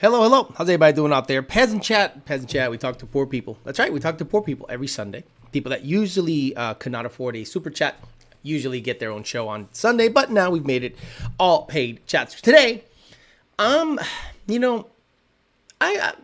Hello, hello. How's everybody doing out there? Peasant chat. We talk to poor people. That's right. We talk to poor people every Sunday. People that usually could not afford a super chat usually get their own show on Sunday, but now we've made it all paid chats. Today, you know, I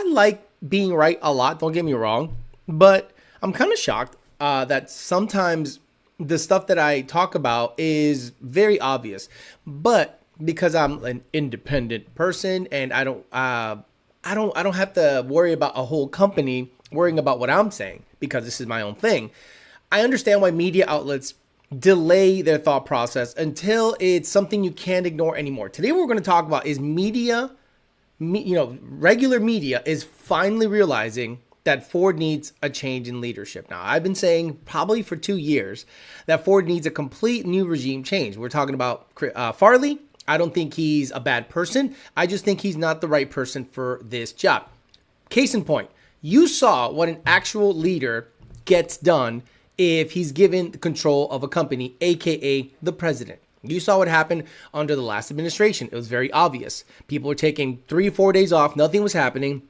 like being right a lot. Don't get me wrong, but I'm kind of shocked that sometimes the stuff that I talk about is very obvious, but because I'm an independent person and I don't have to worry about a whole company worrying about what I'm saying because this is my own thing. I understand why media outlets delay their thought process until it's something you can't ignore anymore. Today, what we're going to talk about is regular media is finally realizing that Ford needs a change in leadership. Now, I've been saying probably for 2 years that Ford needs a complete new regime change. We're talking about Farley. I don't think he's a bad person. I just think he's not the right person for this job. Case in point, you saw what an actual leader gets done if he's given control of a company, aka the president. You saw what happened under the last administration. It was very obvious. People were taking 3 or 4 days off. Nothing was happening.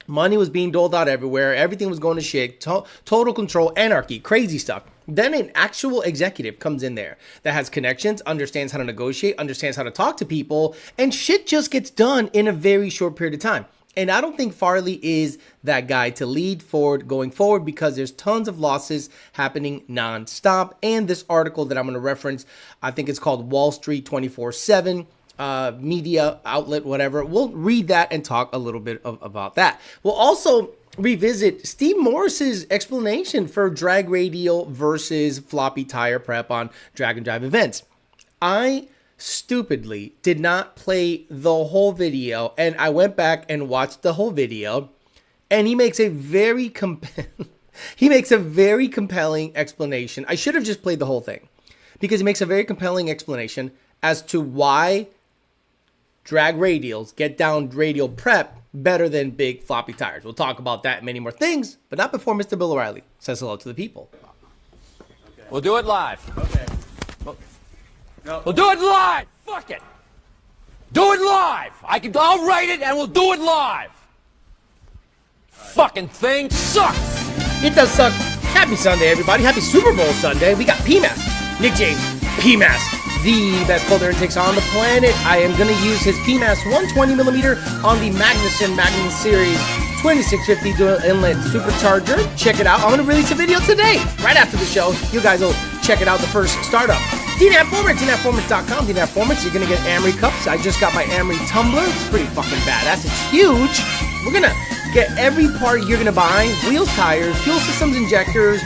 Money was being doled out everywhere. Everything was going to shit. Total control, anarchy, crazy stuff. Then an actual executive comes in there that has connections, understands how to negotiate, understands how to talk to people, and shit just gets done in a very short period of time. And I don't think Farley is that guy to lead Ford going forward because there's tons of losses happening nonstop. And this article that I'm going to reference, I think it's called Wall Street 24/7. Media outlet, whatever. We'll read that and talk a little bit about that. We'll also revisit Steve Morris's explanation for drag radial versus floppy tire prep on drag and drive events. I stupidly did not play the whole video, and I went back and watched the whole video, and he makes a very compelling explanation. I should have just played the whole thing because he makes a very compelling explanation as to why drag radials get down radial prep better than big floppy tires. We'll talk about that and many more things, but not before Mr. Bill O'Reilly says hello to the people. Okay. We'll do it live. Okay. We'll do it live. Fuck it. Do it live. I'll write it and we'll do it live. Fucking thing sucks. It does suck. Happy Sunday, everybody. Happy Super Bowl Sunday. We got PMAS. Nick James, PMAS. The best cold air intakes on the planet. I am going to use his PMAS 120mm on the Magnus Series 2650 dual inlet supercharger. Check it out. I'm going to release a video today, right after the show. You guys will check it out, the first startup. DNAVFormats, DNAVFormats.com. DNAVFormats, you're going to get Amory cups. I just got my Amory tumbler. It's pretty fucking badass. It's huge. We're going to get every part you're going to buy. Wheels, tires, fuel systems, injectors,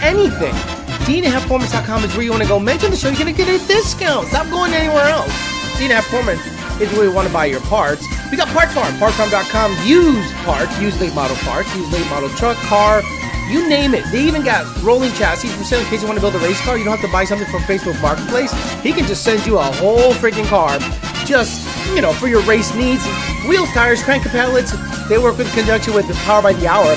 anything. DNAVFormats.com is where you want to go. Mention the show, you're going to get a discount. Stop going anywhere else. DNAVFormats is where you want to buy your parts. We got Parts Farm, PartsFarm.com. Used parts, used late model parts, used late model truck, car, you name it. They even got rolling chassis for sale in case you want to build a race car. You don't have to buy something from Facebook Marketplace. He can just send you a whole freaking car just, for your race needs. Wheels, tires, crank pellets. They work in conjunction with the Power by the Hour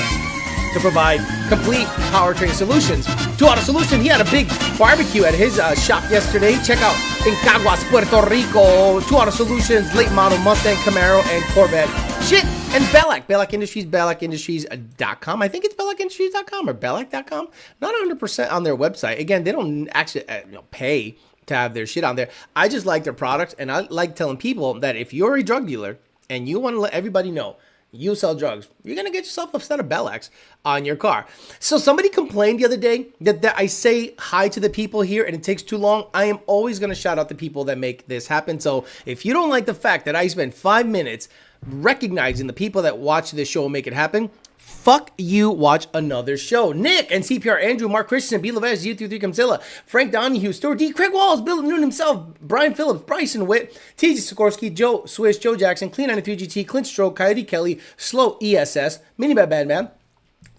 to provide complete powertrain solutions. 2 Auto Solution, he had a big barbecue at his shop yesterday. Check out in Caguas, Puerto Rico. 2 Auto Solutions, late model Mustang, Camaro, and Corvette. Shit, and Belak Industries, BelakIndustries.com. I think it's BelakIndustries.com or Belak.com. Not 100% on their website. Again, they don't actually pay to have their shit on there. I just like their products, and I like telling people that if you're a drug dealer and you want to let everybody know you sell drugs, you're going to get yourself a set of Belaks on your car. So somebody complained the other day that I say hi to the people here and it takes too long. I am always going to shout out the people that make this happen. So if you don't like the fact that I spend 5 minutes recognizing the people that watch this show and make it happen, fuck you, watch another show. Nick and CPR Andrew, Mark Christensen, B. Levez, U33 Comzilla, Frank Donahue, Stuart D, Craig Walls, Bill Noon himself, Brian Phillips, Bryson Witt, TJ Sikorsky, Joe Swiss, Joe Jackson, Clean 93 GT, Clint Stroke, Coyote Kelly, Slow ESS, Mini Bad Bad Man,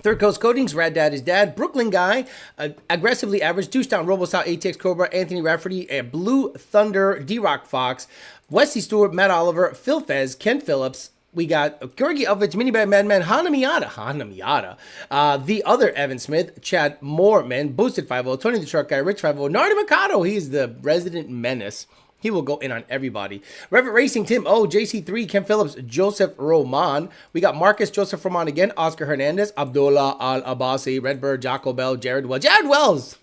Third Coast Coatings, Rad Dad is Dad, Brooklyn Guy, Aggressively Average, Deucetown, RoboStyle, ATX Cobra, Anthony Rafferty, Blue Thunder, D-Rock Fox, Wesley Stewart, Matt Oliver, Phil Fez, Ken Phillips, We got Georgi Elvich, Minibad Madman, Hana Miata, the other Evan Smith, Chad Moorman, Boosted 50, Tony the Truck Guy, Rich 50, Nardi Mercado, he's the resident menace. He will go in on everybody. Reverend Racing, Tim O, JC3, Ken Phillips, Joseph Roman. We got Marcus Joseph Roman again, Oscar Hernandez, Abdullah Al Abbasi, Redbird, Jocko Bell, Jared Wells. Jared Wells!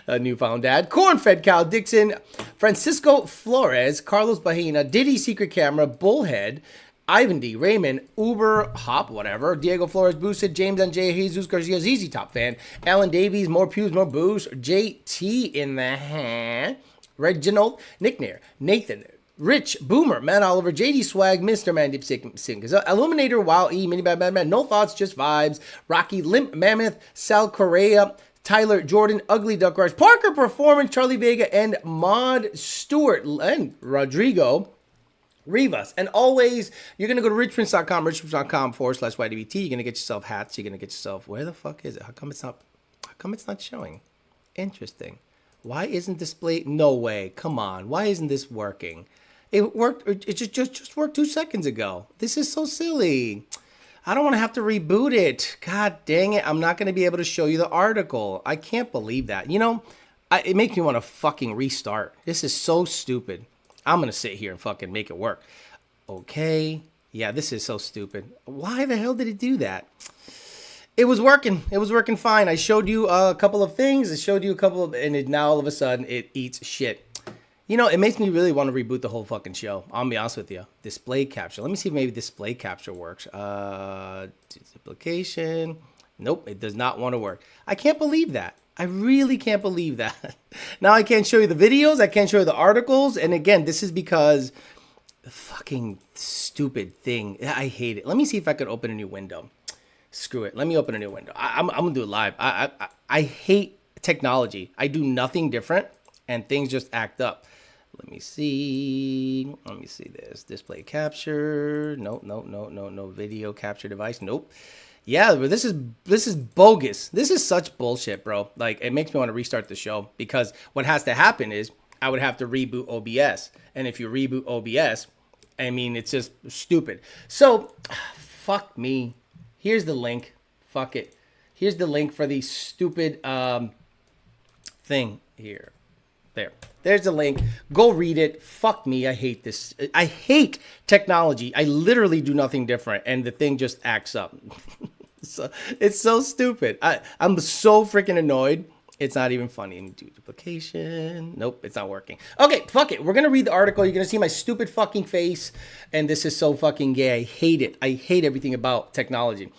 A newfound dad. Cornfed Cal Dixon, Francisco Flores, Carlos Bahina, Diddy Secret Camera, Bullhead, Ivan D, Raymond, Uber, Hop, whatever, Diego Flores, Boosted, James N.J., Jesus Garcia, ZZ Top Fan, Alan Davies, More Pews, More Boost, JT in the hand, Reginald, Nick Nair, Nathan, Rich, Boomer, Matt Oliver, JD Swag, Mr. Mandip Singh, Illuminator, Wow E, Mini Bad Man, No Thoughts, Just Vibes, Rocky, Limp Mammoth, Sal Correa, Tyler Jordan, Ugly Duck Rush, Parker Performance, Charlie Vega, and Maud Stewart, and Rodrigo Rivas. And always, you're going to go to richprince.com, richprince.com/YDBT. You're going to get yourself hats. You're going to get yourself, where the fuck is it? How come it's not showing? Interesting. Why isn't display? No way. Come on. Why isn't this working? It worked. It just worked 2 seconds ago. This is so silly. I don't want to have to reboot it. God dang it. I'm not going to be able to show you the article. I can't believe that. You know, it makes me want to fucking restart. This is so stupid. I'm going to sit here and fucking make it work. Okay. Yeah, this is so stupid. Why the hell did it do that? It was working. It was working fine. I showed you a couple of things. And now all of a sudden it eats shit. You know, it makes me really want to reboot the whole fucking show. I'll be honest with you. Display capture. Let me see if maybe display capture works. Duplication. Nope, it does not want to work. I can't believe that. I really can't believe that. Now I can't show you the videos. I can't show you the articles. And again, this is because the fucking stupid thing. I hate it. Let me see if I could open a new window. Screw it. Let me open a new window. I'm going to do it live. I hate technology. I do nothing different and things just act up. Let me see this. Display capture. No. Video capture device. Nope. Yeah, but this is bogus. This is such bullshit, bro. Like, it makes me want to restart the show because what has to happen is I would have to reboot OBS. And if you reboot OBS, I mean, it's just stupid. So, fuck me. Here's the link. Fuck it. Here's the link for the stupid thing here. There's the link. Go read it. Fuck me. I hate this. I hate technology. I literally do nothing different, and the thing just acts up. So, it's so stupid. I'm so freaking annoyed. It's not even funny. Do duplication. Nope, it's not working. Okay, fuck it. We're going to read the article. You're going to see my stupid fucking face, and this is so fucking gay. I hate it. I hate everything about technology.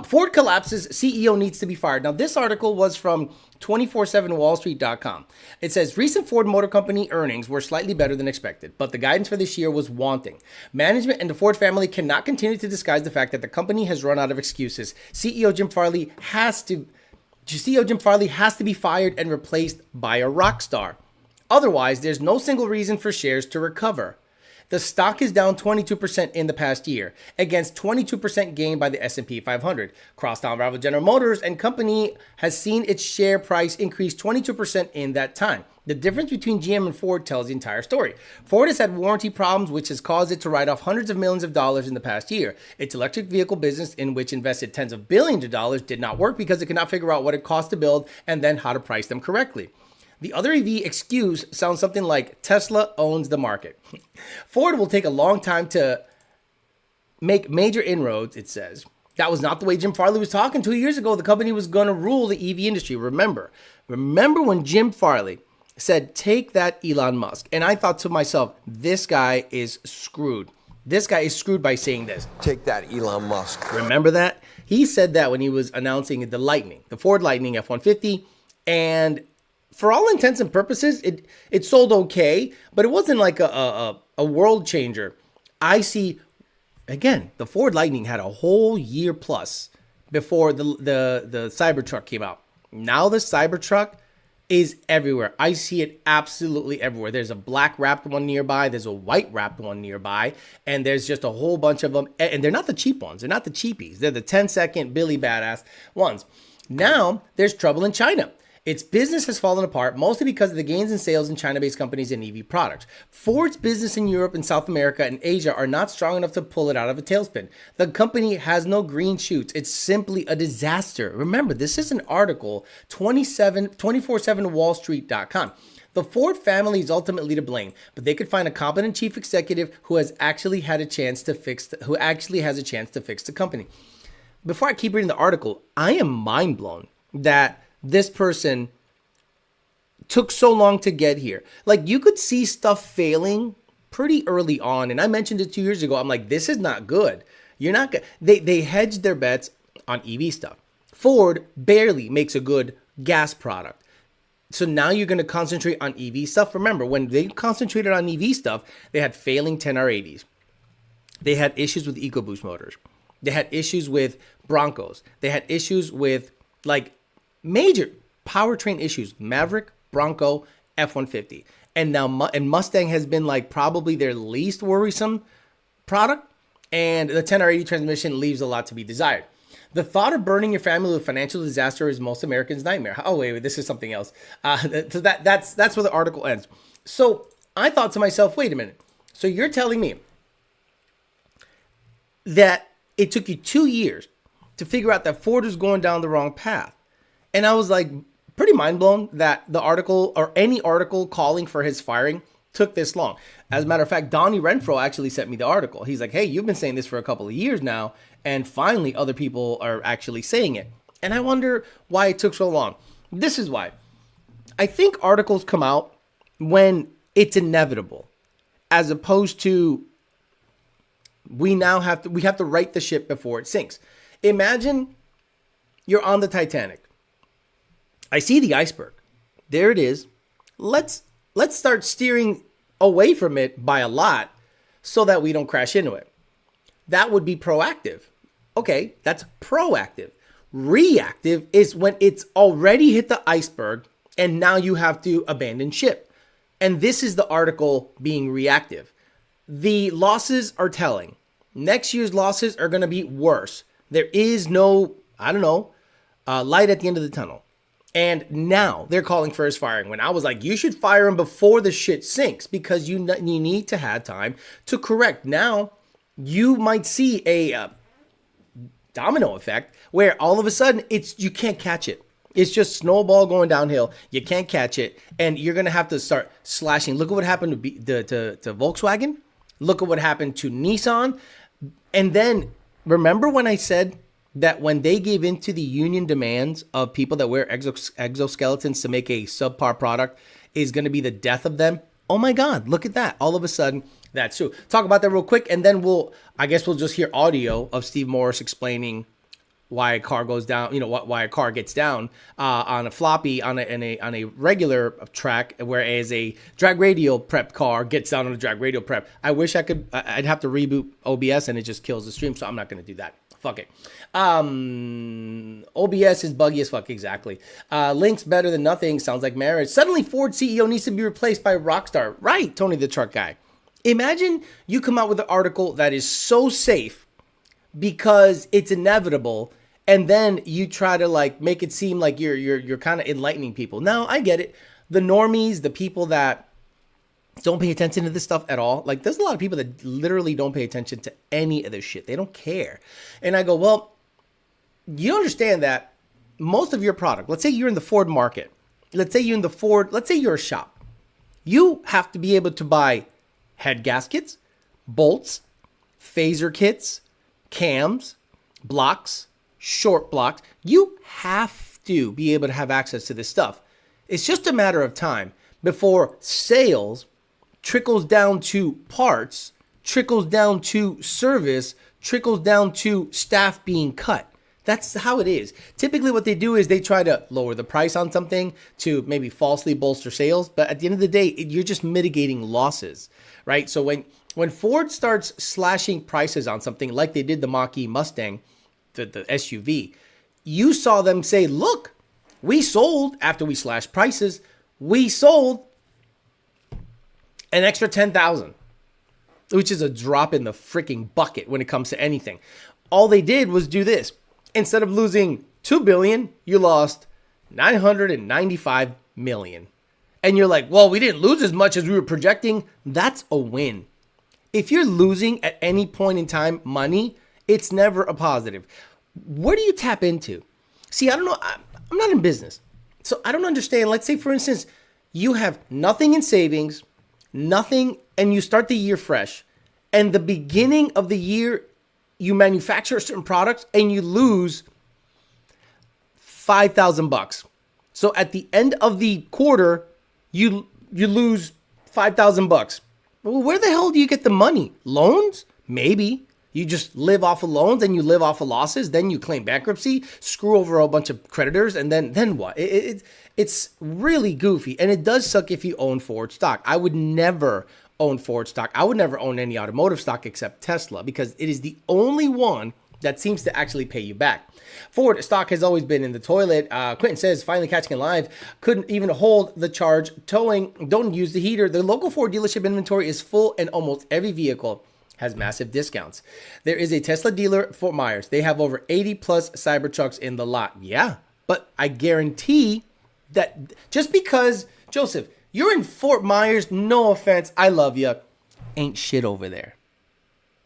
Ford collapses, CEO needs to be fired. Now, this article was from 247wallstreet.com. It says, recent Ford Motor Company earnings were slightly better than expected, but the guidance for this year was wanting. Management and the Ford family cannot continue to disguise the fact that the company has run out of excuses. CEO Jim Farley has to be fired and replaced by a rock star. Otherwise, there's no single reason for shares to recover. The stock is down 22% in the past year, against 22% gain by the S&P 500. Crosstown rival General Motors and Company has seen its share price increase 22% in that time. The difference between GM and Ford tells the entire story. Ford has had warranty problems, which has caused it to write off hundreds of millions of dollars in the past year. Its electric vehicle business, in which invested tens of billions of dollars, did not work because it could not figure out what it cost to build and then how to price them correctly. The other EV excuse sounds something like Tesla owns the market. Ford will take a long time to make major inroads, it says. That was not the way Jim Farley was talking 2 years ago. The company was going to rule the EV industry. Remember when Jim Farley said, take that Elon Musk. And I thought to myself, this guy is screwed. This guy is screwed by saying this. Take that Elon Musk. Remember that? He said that when he was announcing the Lightning, the Ford Lightning F-150. And for all intents and purposes, it sold okay, but it wasn't like a world changer. I see, again, the Ford Lightning had a whole year plus before the Cybertruck came out. Now the Cybertruck is everywhere. I see it absolutely everywhere. There's a black wrapped one nearby. There's a white wrapped one nearby. And there's just a whole bunch of them. And they're not the cheap ones. They're not the cheapies. They're the 10-second Billy Badass ones. Now there's trouble in China. Its business has fallen apart, mostly because of the gains in sales in China-based companies and EV products. Ford's business in Europe and South America and Asia are not strong enough to pull it out of a tailspin. The company has no green shoots. It's simply a disaster. Remember, this is an article, 247wallstreet.com. The Ford family is ultimately to blame, but they could find a competent chief executive who has actually had a chance to fix the company. Before I keep reading the article, I am mind blown that this person took so long to get here. Like, you could see stuff failing pretty early on, and I mentioned it 2 years ago. I'm like, this is not good. You're not good. They hedged their bets on EV stuff. Ford barely makes a good gas product. So now you're going to concentrate on EV stuff. Remember, when they concentrated on EV stuff, they had failing 10R80s. They had issues with EcoBoost motors. They had issues with Broncos. They had issues with like major powertrain issues. Maverick, Bronco, F-150. And now Mustang has been like probably their least worrisome product. And the 10R80 transmission leaves a lot to be desired. The thought of burning your family with financial disaster is most Americans' nightmare. Oh, wait, this is something else. So that's where the article ends. So I thought to myself, wait a minute. So you're telling me that it took you 2 years to figure out that Ford is going down the wrong path. And I was like, pretty mind blown that the article or any article calling for his firing took this long. As a matter of fact, Donnie Renfro actually sent me the article. He's like, hey, you've been saying this for a couple of years now, and finally other people are actually saying it. And I wonder why it took so long. This is why. I think articles come out when it's inevitable, as opposed to we have to right the ship before it sinks. Imagine you're on the Titanic. I see the iceberg. There it is. Let's start steering away from it by a lot so that we don't crash into it. That would be proactive. Okay, that's proactive. Reactive is when it's already hit the iceberg and now you have to abandon ship. And this is the article being reactive. The losses are telling. Next year's losses are going to be worse. There is no, light at the end of the tunnel. And now they're calling for his firing. When I was like, you should fire him before the shit sinks because you need to have time to correct. Now you might see a domino effect where all of a sudden you can't catch it. It's just snowball going downhill. You can't catch it, and you're gonna have to start slashing. Look at what happened to Volkswagen. Look at what happened to Nissan. And then remember when I said that when they gave in to the union demands of people that wear exoskeletons to make a subpar product is going to be the death of them. Oh my God, look at that. All of a sudden, that's true. Talk about that real quick, and then we'll just hear audio of Steve Morris explaining why a car goes down, why a car gets down on a floppy on a regular track, whereas a drag radial prep car gets down on a drag radial prep. I wish I'd have to reboot OBS and it just kills the stream, so I'm not going to do that. Fuck it. OBS is buggy as fuck. Exactly. Links better than nothing. Sounds like marriage. Suddenly Ford CEO needs to be replaced by Rockstar. Right, Tony the Truck Guy. Imagine you come out with an article that is so safe because it's inevitable, and then you try to like make it seem like you're kind of enlightening people. Now I get it. The normies, the people that don't pay attention to this stuff at all. Like, there's a lot of people that literally don't pay attention to any of this shit. They don't care. And I go, well, you understand that most of your product, let's say you're in the Ford market. Let's say you're a shop. You have to be able to buy head gaskets, bolts, phaser kits, cams, blocks, short blocks. You have to be able to have access to this stuff. It's just a matter of time before sales trickles down to parts, trickles down to service, trickles down to staff being cut. That's how it is. Typically what they do is they try to lower the price on something to maybe falsely bolster sales. But at the end of the day, you're just mitigating losses, right? So when Ford starts slashing prices on something like they did the Mach-E Mustang, the SUV, you saw them say, look, we sold after we slashed prices. We sold an extra 10,000, which is a drop in the freaking bucket when it comes to anything. All they did was do this. Instead of losing $2 billion, you lost $995 million. And you're like, well, we didn't lose as much as we were projecting. That's a win. If you're losing at any point in time money, it's never a positive. Where do you tap into? See, I don't know. I'm not in business, so I don't understand. Let's say, for instance, you have nothing in savings, nothing, and you start the year fresh. And the beginning of the year, you manufacture a certain product and you lose $5,000. So at the end of the quarter, you lose $5,000. Well, where the hell do you get the money? Loans? Maybe. You just live off of loans and you live off of losses. Then you claim bankruptcy, screw over a bunch of creditors, and then what? It's really goofy. And it does suck if you own Ford stock. I would never own Ford stock. I would never own any automotive stock except Tesla because it is the only one that seems to actually pay you back. Ford stock has always been in the toilet. Quentin says, finally catching it live. Couldn't even hold the charge. Towing, don't use the heater. The local Ford dealership inventory is full and almost every vehicle has massive discounts. There is a Tesla dealer, Fort Myers. They have over 80 plus Cybertrucks in the lot. Yeah, but I guarantee that just because, Joseph, you're in Fort Myers, no offense, I love you, ain't shit over there.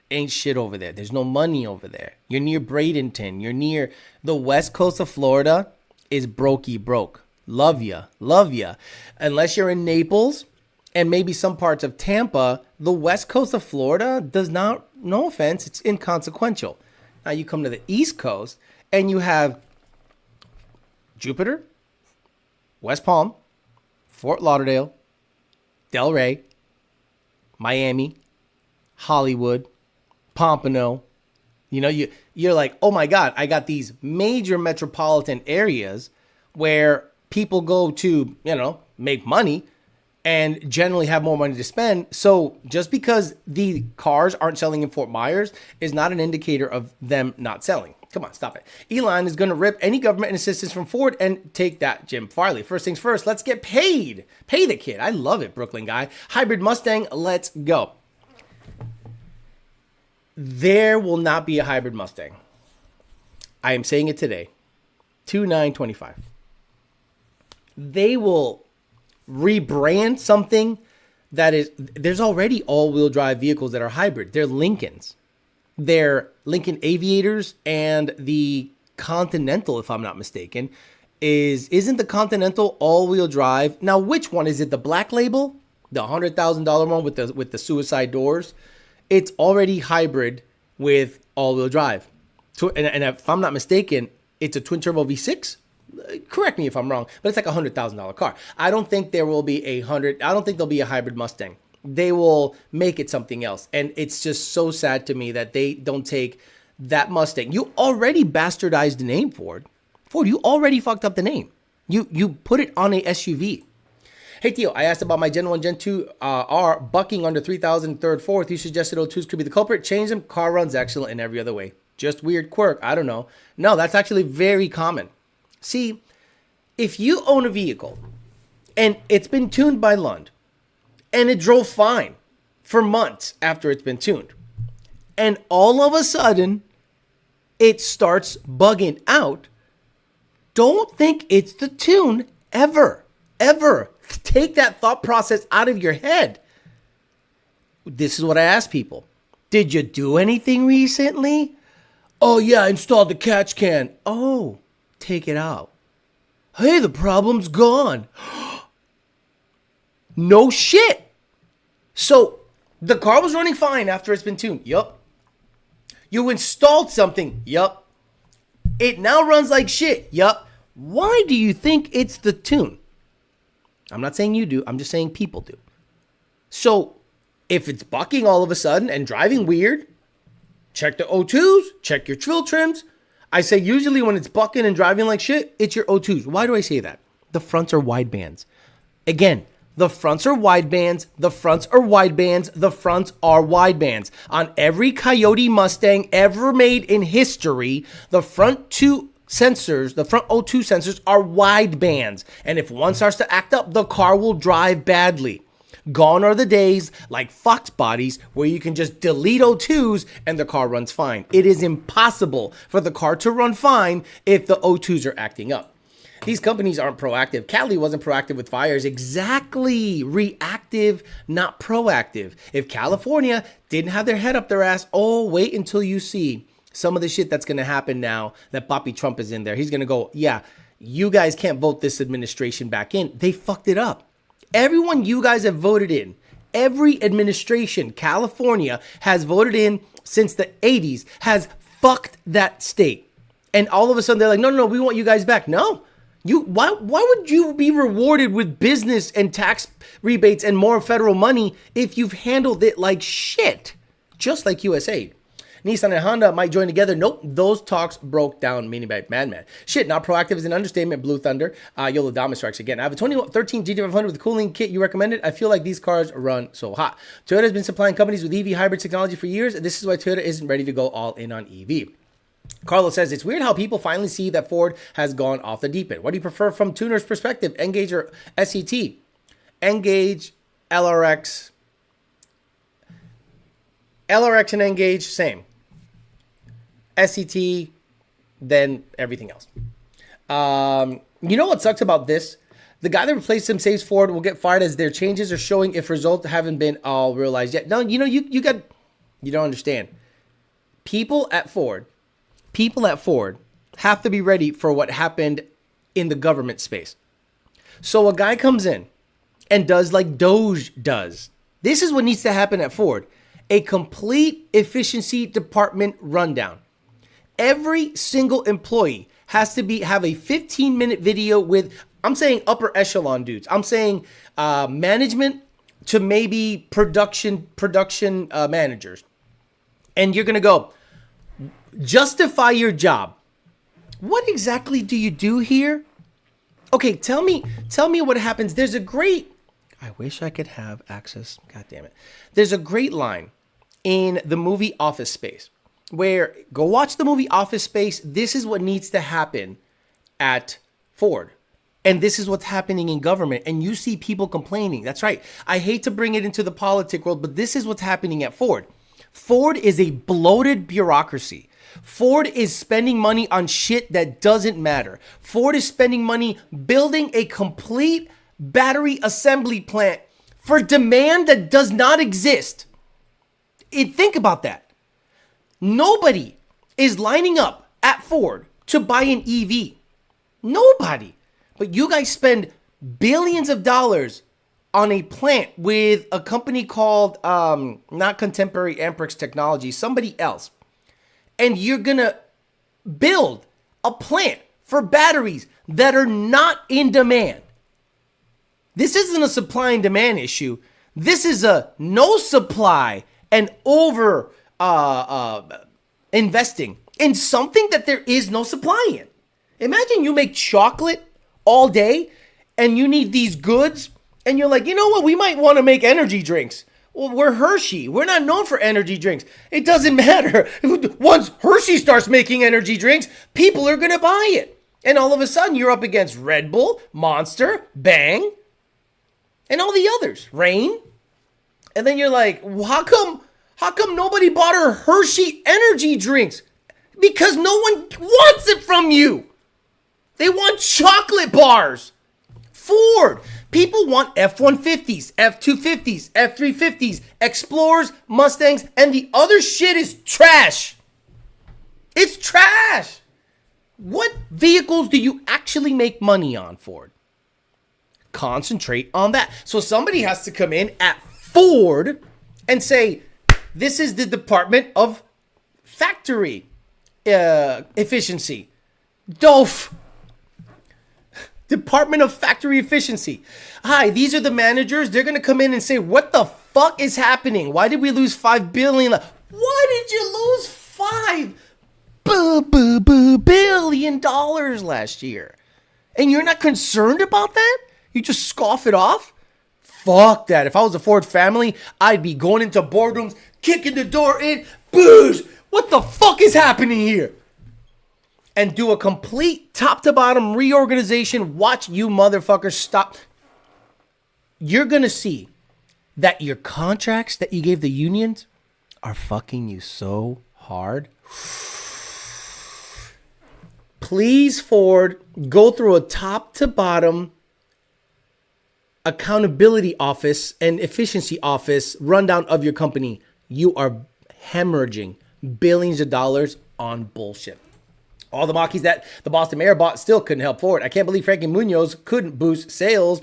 Ain't shit over there. There's no money over there. You're near Bradenton. You're near the west coast of Florida is brokey broke. Love ya. Love ya. Unless you're in Naples and maybe some parts of Tampa, the west coast of Florida does not, no offense, it's inconsequential. Now you come to the east coast and you have Jupiter, West Palm, Fort Lauderdale, Delray, Miami, Hollywood, Pompano. You know, you're like, oh my God, I got these major metropolitan areas where people go to, you know, make money and generally have more money to spend. So just because the cars aren't selling in Fort Myers is not an indicator of them not selling. Come on, stop it. Elon is going to rip any government assistance from Ford and take that, Jim Farley. First things first, let's get paid. Pay the kid. I love it, Brooklyn guy. Hybrid Mustang, let's go. There will not be a hybrid Mustang. I am saying it today. 2925. They will rebrand something that is, there's already all-wheel drive vehicles that are hybrid. They're Lincolns. They're Lincoln Aviators, and the Continental, if I'm not mistaken, isn't the Continental all-wheel drive? Now, which one is it? The Black Label, the $100,000 one with the suicide doors. It's already hybrid with all-wheel drive. So, and if I'm not mistaken, it's a twin-turbo V6. Correct me if I'm wrong, but it's like a $100,000 car. I don't think there will be I don't think there'll be a hybrid Mustang. They will make it something else. And it's just so sad to me that they don't take that Mustang. You already bastardized the name, Ford. Ford, you already fucked up the name. You put it on a SUV. Hey, Theo, I asked about my Gen 1, Gen 2 R bucking under 3,000, third, fourth. You suggested O2s could be the culprit. Change them. Car runs excellent in every other way. Just weird quirk. I don't know. No, that's actually very common. See, if you own a vehicle and it's been tuned by Lund and it drove fine for months after it's been tuned, and all of a sudden it starts bugging out, don't think it's the tune ever. Take that thought process out of your head. This is what I ask people. Did you do anything recently? Oh yeah, I installed the catch can. Oh, take it out. Hey, the problem's gone. No shit. So the car was running fine after it's been tuned. Yup. You installed something. Yup. It now runs like shit. Yup. Why do you think it's the tune? I'm not saying you do. I'm just saying people do. So if it's bucking all of a sudden and driving weird, check the O2s, check your trill trims. I say usually when it's bucking and driving like shit, it's your O2s. Why do I say that? The fronts are wide bands. Again, the fronts are wide bands. The fronts are wide bands. The fronts are wide bands. On every Coyote Mustang ever made in history, the front two sensors, the front O2 sensors are wide bands. And if one starts to act up, the car will drive badly. Gone are the days like Fox bodies where you can just delete O2s and the car runs fine. It is impossible for the car to run fine if the O2s are acting up. These companies aren't proactive. Cali wasn't proactive with fires. Exactly. Reactive, not proactive. If California didn't have their head up their ass, oh, wait until you see some of the shit that's going to happen now that Papi Trump is in there. He's going to go, yeah, you guys can't vote this administration back in. They fucked it up. Everyone you guys have voted in, every administration California has voted in since the 80s has fucked that state. And all of a sudden they're like, no, we want you guys back. No. Why would you be rewarded with business and tax rebates and more federal money if you've handled it like shit? Just like USA. Nissan and Honda might join together. Nope, those talks broke down, meaning by madman. Shit, not proactive is an understatement. Blue Thunder. Yolo Dama strikes again. I have a 2013 GT500 with the cooling kit you recommended. I feel like these cars run so hot. Toyota has been supplying companies with EV hybrid technology for years. And this is why Toyota isn't ready to go all in on EV. Carlos says, it's weird how people finally see that Ford has gone off the deep end. What do you prefer from tuner's perspective, Engage or SET? Engage, LRX. LRX and Engage, same. SET, then everything else. You know what sucks about this? The guy that replaced him says Ford will get fired as their changes are showing if results haven't been all realized yet. No, you don't understand. People at Ford have to be ready for what happened in the government space. So a guy comes in and does like Doge does. This is what needs to happen at Ford. A complete efficiency department rundown. Every single employee has to have a 15-minute video with, I'm saying upper echelon dudes. I'm saying management to maybe production managers. And you're going to go, justify your job. What exactly do you do here? Okay, tell me what happens. There's a great, I wish I could have access. God damn it. There's a great line in the movie Office Space where, go watch the movie Office Space. This is what needs to happen at Ford. And this is what's happening in government. And you see people complaining. That's right. I hate to bring it into the politic world, but this is what's happening at Ford. Ford is a bloated bureaucracy. Ford is spending money on shit that doesn't matter. Ford is spending money building a complete battery assembly plant for demand that does not exist. Think about that. Nobody is lining up at Ford to buy an EV. Nobody. But you guys spend billions of dollars on a plant with a company called, not Contemporary Amperex Technology, somebody else. And you're going to build a plant for batteries that are not in demand. This isn't a supply and demand issue. This is a no supply and over investing in something that there is no supply in. Imagine you make chocolate all day and you need these goods and you're like, you know what? We might want to make energy drinks. Well, we're Hershey. We're not known for energy drinks. It doesn't matter. Once Hershey starts making energy drinks, people are going to buy it. And all of a sudden, you're up against Red Bull, Monster, Bang, and all the others. Reign. And then you're like, how come nobody bought her Hershey energy drinks? Because no one wants it from you. They want chocolate bars. Ford. People want F-150s, F-250s, F-350s, Explorers, Mustangs, and the other shit is trash. It's trash. What vehicles do you actually make money on, Ford? Concentrate on that. So somebody has to come in at Ford and say, this is the Department of Factory Efficiency. DOF. Department of Factory Efficiency. Hi, these are the managers. They're going to come in and say, what the fuck is happening? Why did we lose $5 billion? Why did you lose $5 billion last year? And you're not concerned about that? You just scoff it off? Fuck that. If I was a Ford family, I'd be going into boardrooms, kicking the door in. Boosh! What the fuck is happening here? And do a complete top to bottom reorganization. Watch you motherfuckers stop. You're going to see that your contracts that you gave the unions are fucking you so hard. Please, Ford, go through a top to bottom accountability office and efficiency office rundown of your company. You are hemorrhaging billions of dollars on bullshit. All the Mach-E's that the Boston mayor bought still couldn't help Ford. I can't believe Frankie Munoz couldn't boost sales.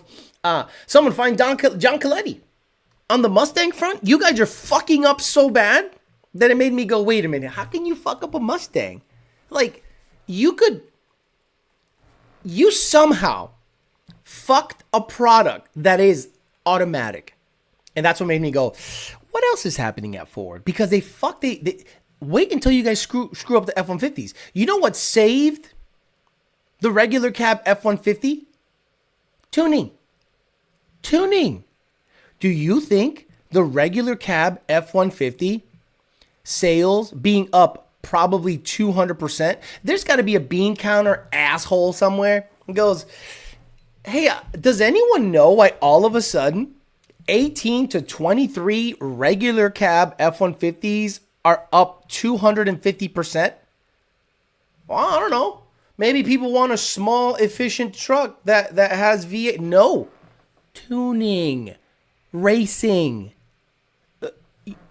Someone find John Coletti. On the Mustang front, you guys are fucking up so bad that it made me go, wait a minute, how can you fuck up a Mustang? Like, you somehow fucked a product that is automatic. And that's what made me go, what else is happening at Ford? Because they wait until you guys screw up the F-150s. You know what saved the regular cab F-150? Tuning. Do you think the regular cab F-150 sales being up probably 200%? There's got to be a bean counter asshole somewhere who goes, hey, does anyone know why all of a sudden 18 to 23 regular cab F-150s are up 250%? Well, I don't know. Maybe people want a small, efficient truck that has V8. No. Tuning. Racing.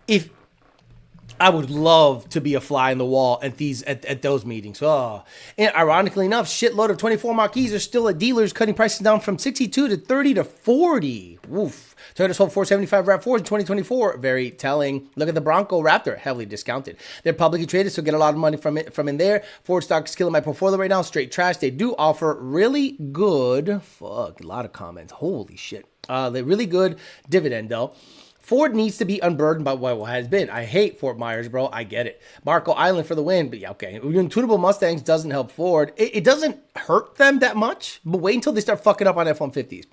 If I would love to be a fly in the wall at those meetings. Oh, and ironically enough, shitload of 24 Mach-E's are still at dealers, cutting prices down from 62 to 30 to 40. Woof. Toyota sold 475 RAV4s in 2024. Very telling. Look at the Bronco Raptor, heavily discounted. They're publicly traded, so get a lot of money from in there. Ford stock is killing my portfolio right now. Straight trash. They do offer really good. Fuck, a lot of comments. Holy shit. They're really good dividend though. Ford needs to be unburdened by what has been. I hate Fort Myers, bro. I get it. Marco Island for the win. But yeah, okay. Tunable Mustangs doesn't help Ford. It doesn't hurt them that much, but wait until they start fucking up on F-150s.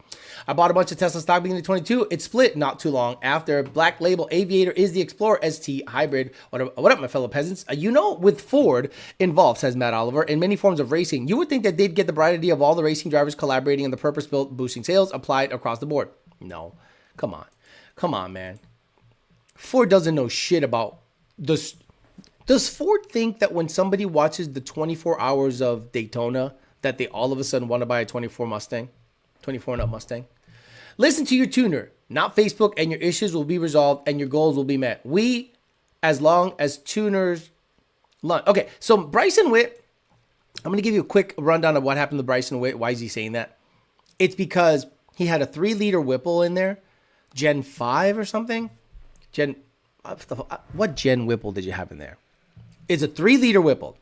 I bought a bunch of Tesla stock beginning of 22. It split not too long after. Black Label Aviator is the Explorer ST hybrid. What up, my fellow peasants? With Ford involved, says Matt Oliver, in many forms of racing, you would think that they'd get the bright idea of all the racing drivers collaborating on the purpose-built boosting sales applied across the board. No. Come on, man. Ford doesn't know shit about this. Does Ford think that when somebody watches the 24 hours of Daytona, that they all of a sudden want to buy a 24 and up Mustang? Listen to your tuner, not Facebook, and your issues will be resolved and your goals will be met. As long as tuners learn. Okay, so Bryson Witt, I'm going to give you a quick rundown of what happened to Bryson Witt. Why is he saying that? It's because he had a 3-liter Whipple in there. Gen 5 or something? What Gen Whipple did you have in there? It's a 3-liter Whipple.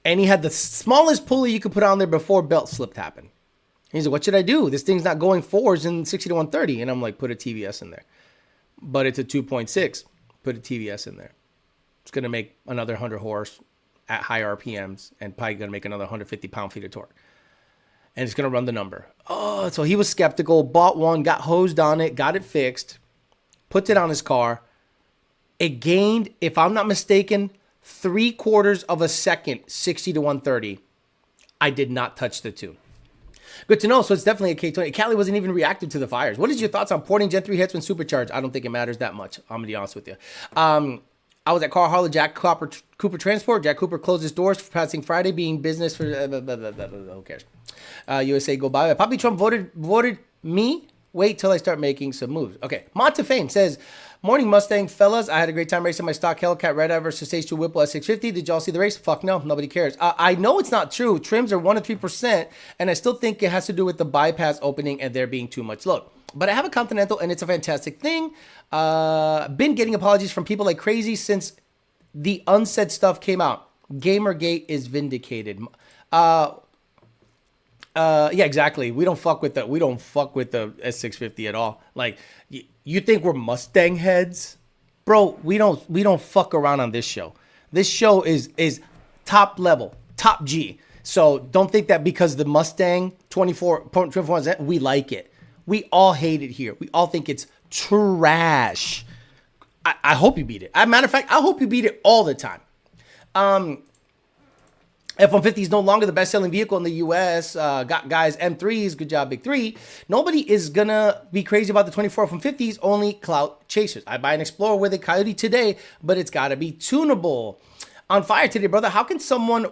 And he had the smallest pulley you could put on there before belt slip happened. And he's like, what should I do? This thing's not going 4s in 60 to 130. And I'm like, put a TVS in there. But it's a 2.6. Put a TVS in there. It's going to make another 100 horse at high RPMs and probably going to make another 150 pound-feet of torque. And it's going to run the number. Oh, so he was skeptical, bought one, got hosed on it, got it fixed, puts it on his car. It gained, if I'm not mistaken, 3/4 of a second, 60 to 130. I did not touch the tune. Good to know. So it's definitely a K20. Cali wasn't even reactive to the fires. What is your thoughts on porting Gen 3 hits when supercharged? I don't think it matters that much. I'm going to be honest with you. I was at Carl Harlow, Jack Cooper Transport. Jack Cooper closed his doors for passing Friday, being business for who cares? USA go by. Poppy Trump voted me. Wait till I start making some moves. Okay. Montefane says, morning Mustang fellas. I had a great time racing my stock Hellcat Red Eye versus Stage 2 Whipple S650. Did y'all see the race? Fuck no. Nobody cares. I know it's not true. Trims are 1 to 3%, and I still think it has to do with the bypass opening and there being too much look. But I have a Continental, and it's a fantastic thing. Been getting apologies from people like crazy since the unsaid stuff came out. Gamergate is vindicated. Yeah, exactly. We don't fuck with the S650 at all. Like, you think we're Mustang heads, bro? We don't fuck around on this show. This show is top level, top G. So don't think that because the Mustang 24, we like it. We all hate it here. We all think it's trash. I hope you beat it. As a matter of fact, I hope you beat it all the time. F-150 is no longer the best-selling vehicle in the U.S. Got guys, M3s, good job, Big 3. Nobody is going to be crazy about the 24 F-150s, only clout chasers. I buy an Explorer with a Coyote today, but it's got to be tunable. On fire today, brother. How can someone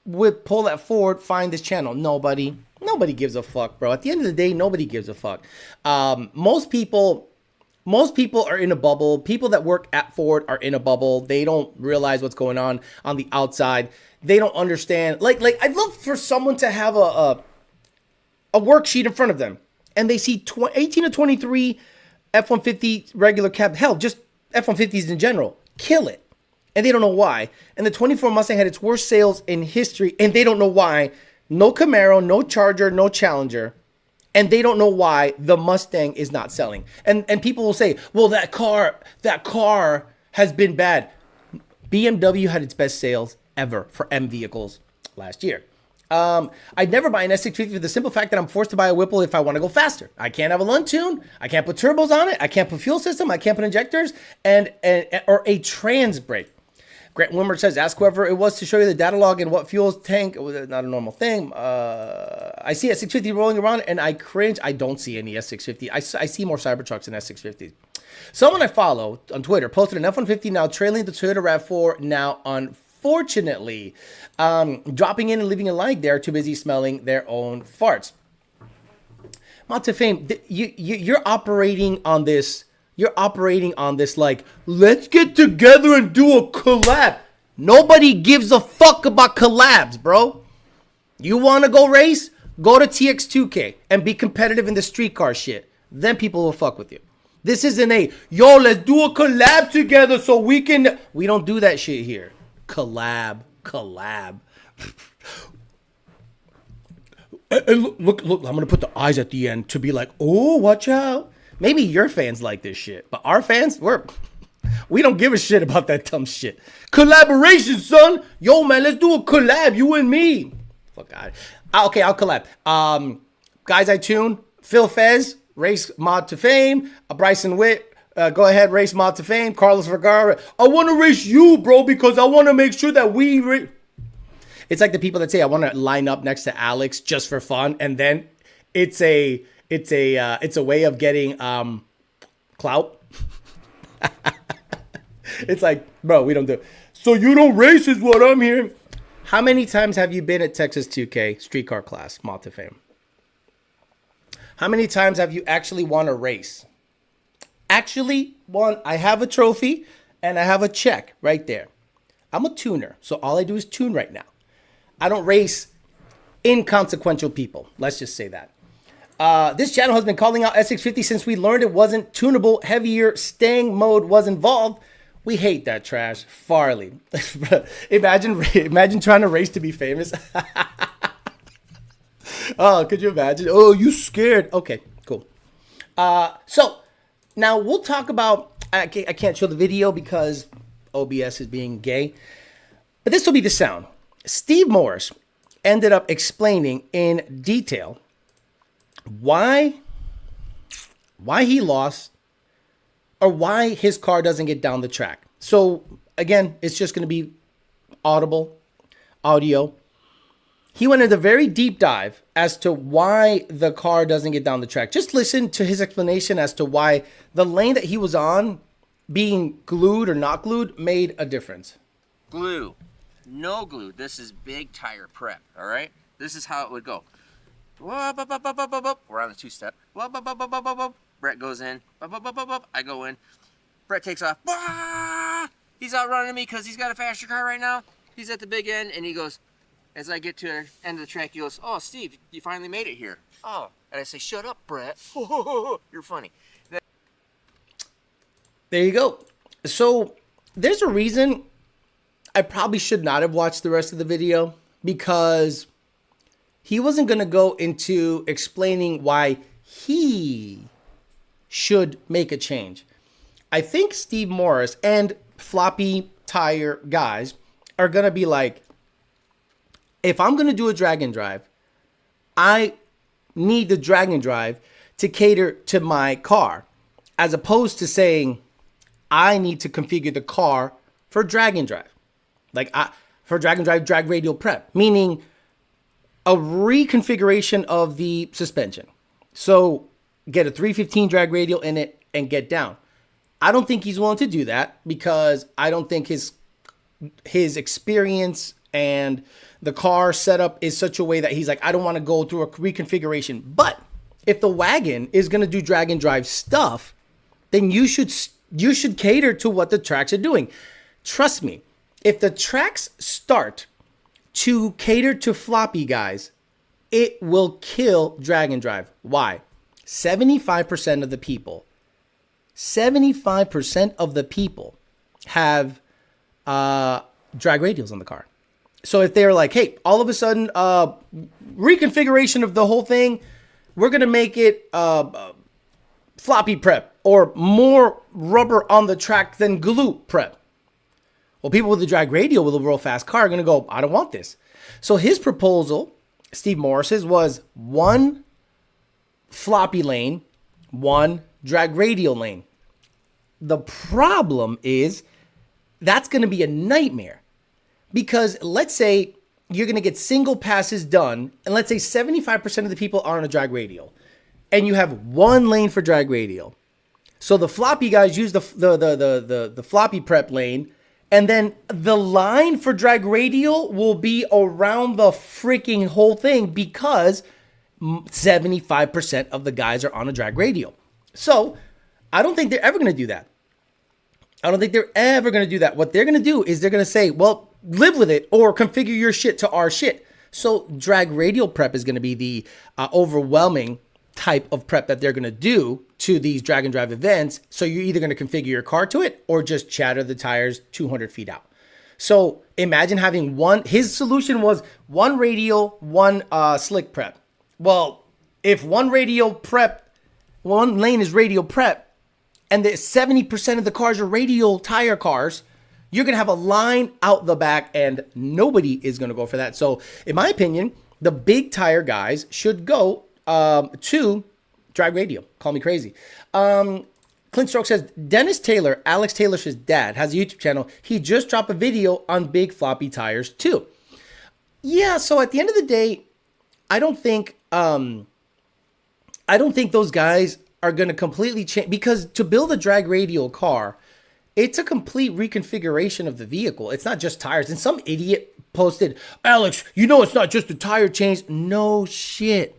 with pull that Ford find this channel? Nobody gives a fuck, bro. At the end of the day, nobody gives a fuck. Most people are in a bubble. People that work at Ford are in a bubble. They don't realize what's going on the outside. They don't understand. Like I'd love for someone to have a worksheet in front of them and they see 18 to 23 F-150 regular cab, hell, just F-150s in general, kill it. And they don't know why. And the 24 Mustang had its worst sales in history, and they don't know why. No Camaro, no Charger, no Challenger. And they don't know why the Mustang is not selling. And people will say, well, that car has been bad. BMW had its best sales ever for M vehicles last year. I'd never buy an S650 for the simple fact that I'm forced to buy a Whipple if I want to go faster. I can't have a Lund tune. I can't put turbos on it. I can't put fuel system. I can't put injectors or a trans brake. Grant Wimer says, ask whoever it was to show you the data log and what fuels tank. It was not a normal thing. I see S650 rolling around and I cringe. I don't see any S650. I see more Cybertrucks than S650s. Someone I follow on Twitter posted an F-150 now trailing the Toyota RAV4 now unfortunately. Dropping in and leaving a like there, too busy smelling their own farts. Mod to Fame, you're operating on this. You're operating on this like, let's get together and do a collab. Nobody gives a fuck about collabs, bro. You want to go race? Go to TX2K and be competitive in the streetcar shit. Then people will fuck with you. This isn't yo, let's do a collab together so we can. We don't do that shit here. Collab. And look, I'm going to put the eyes at the end to be like, oh, watch out. Maybe your fans like this shit, but our fans, we don't give a shit about that dumb shit. Collaboration, son. Yo, man, let's do a collab, you and me. Fuck God. Okay, I'll collab. Guys I tune, Phil Fez, race Mod to Fame. Bryson Witt, go ahead, race Mod to Fame. Carlos Vergara, I want to race you, bro, because I want to make sure that we It's like the people that say, I want to line up next to Alex just for fun, and then it's a way of getting clout. It's like, bro, we don't do it. So you don't race is what I'm hearing. How many times have you been at Texas 2K streetcar class, Mod to Fame? How many times have you actually won a race? Actually won. I have a trophy and I have a check right there. I'm a tuner, so all I do is tune right now. I don't race inconsequential people. Let's just say that. This channel has been calling out S650 since we learned it wasn't tunable. Heavier staying mode was involved. We hate that trash. Farley. Imagine trying to race to be famous. Oh, could you imagine? Oh, you scared. Okay, cool. So now we'll talk about, I can't show the video because OBS is being gay, but this will be the sound. Steve Morris ended up explaining in detail why he lost or why his car doesn't get down the track. So again, it's just going to be audio. He went into a very deep dive as to why the car doesn't get down the track. Just listen to his explanation as to why the lane that he was on, being glued or not glued, made a difference. Glue. No glue. This is big tire prep, all right? This is how it would go. We're on the two-step. Brett goes in. I go in. Brett takes off. He's outrunning me because he's got a faster car right now. He's at the big end, and he goes, as I get to the end of the track, he goes, oh, Steve, you finally made it here. Oh. And I say, shut up, Brett. You're funny. There you go. So there's a reason I probably should not have watched the rest of the video, because he wasn't going to go into explaining why he should make a change. I think Steve Morris and floppy tire guys are going to be like, if I'm going to do a drag and drive, I need the drag and drive to cater to my car, as opposed to saying I need to configure the car for drag and drive. Like for drag and drive, drag radial prep, meaning a reconfiguration of the suspension. So get a 315 drag radial in it and get down. I don't think he's willing to do that, because I don't think his experience and the car setup is such a way that he's like, I don't want to go through a reconfiguration. But if the wagon is going to do drag and drive stuff, then you should cater to what the tracks are doing. Trust me, if the tracks start to cater to floppy guys, it will kill drag and drive. Why? 75% of the people, 75% of the people have drag radials on the car. So if they're like, hey, all of a sudden, reconfiguration of the whole thing, we're going to make it floppy prep or more rubber on the track than glue prep. Well, people with the drag radial with a real fast car are going to go, I don't want this. So his proposal, Steve Morris's, was 1 floppy lane, 1 drag radial lane. The problem is that's going to be a nightmare because let's say you're going to get single passes done, and let's say 75% of the people are on a drag radial, and you have 1 lane for drag radial. So the floppy guys use the floppy prep lane, and then the line for drag radial will be around the freaking whole thing because 75% of the guys are on a drag radial. So I don't think they're ever going to do that. What they're going to do is they're going to say, well, live with it or configure your shit to our shit. So drag radial prep is going to be the overwhelming type of prep that they're going to do to these drag and drive events. So you're either going to configure your car to it or just chatter the tires 200 feet out. So imagine having his solution was 1 radial, 1 slick prep. Well, if 1 radial prep, 1 lane is radial prep, and the 70% of the cars are radial tire cars, you're going to have a line out the back and nobody is going to go for that. So in my opinion, the big tire guys should go to drag radial. Call me crazy. Clint Stroke says, Dennis Taylor, Alex Taylor's dad, has a YouTube channel. He just dropped a video on big floppy tires too. Yeah, so at the end of the day, I don't think those guys are going to completely change, because to build a drag radial car, it's a complete reconfiguration of the vehicle. It's not just tires. And some idiot posted, Alex, it's not just a tire change. No shit.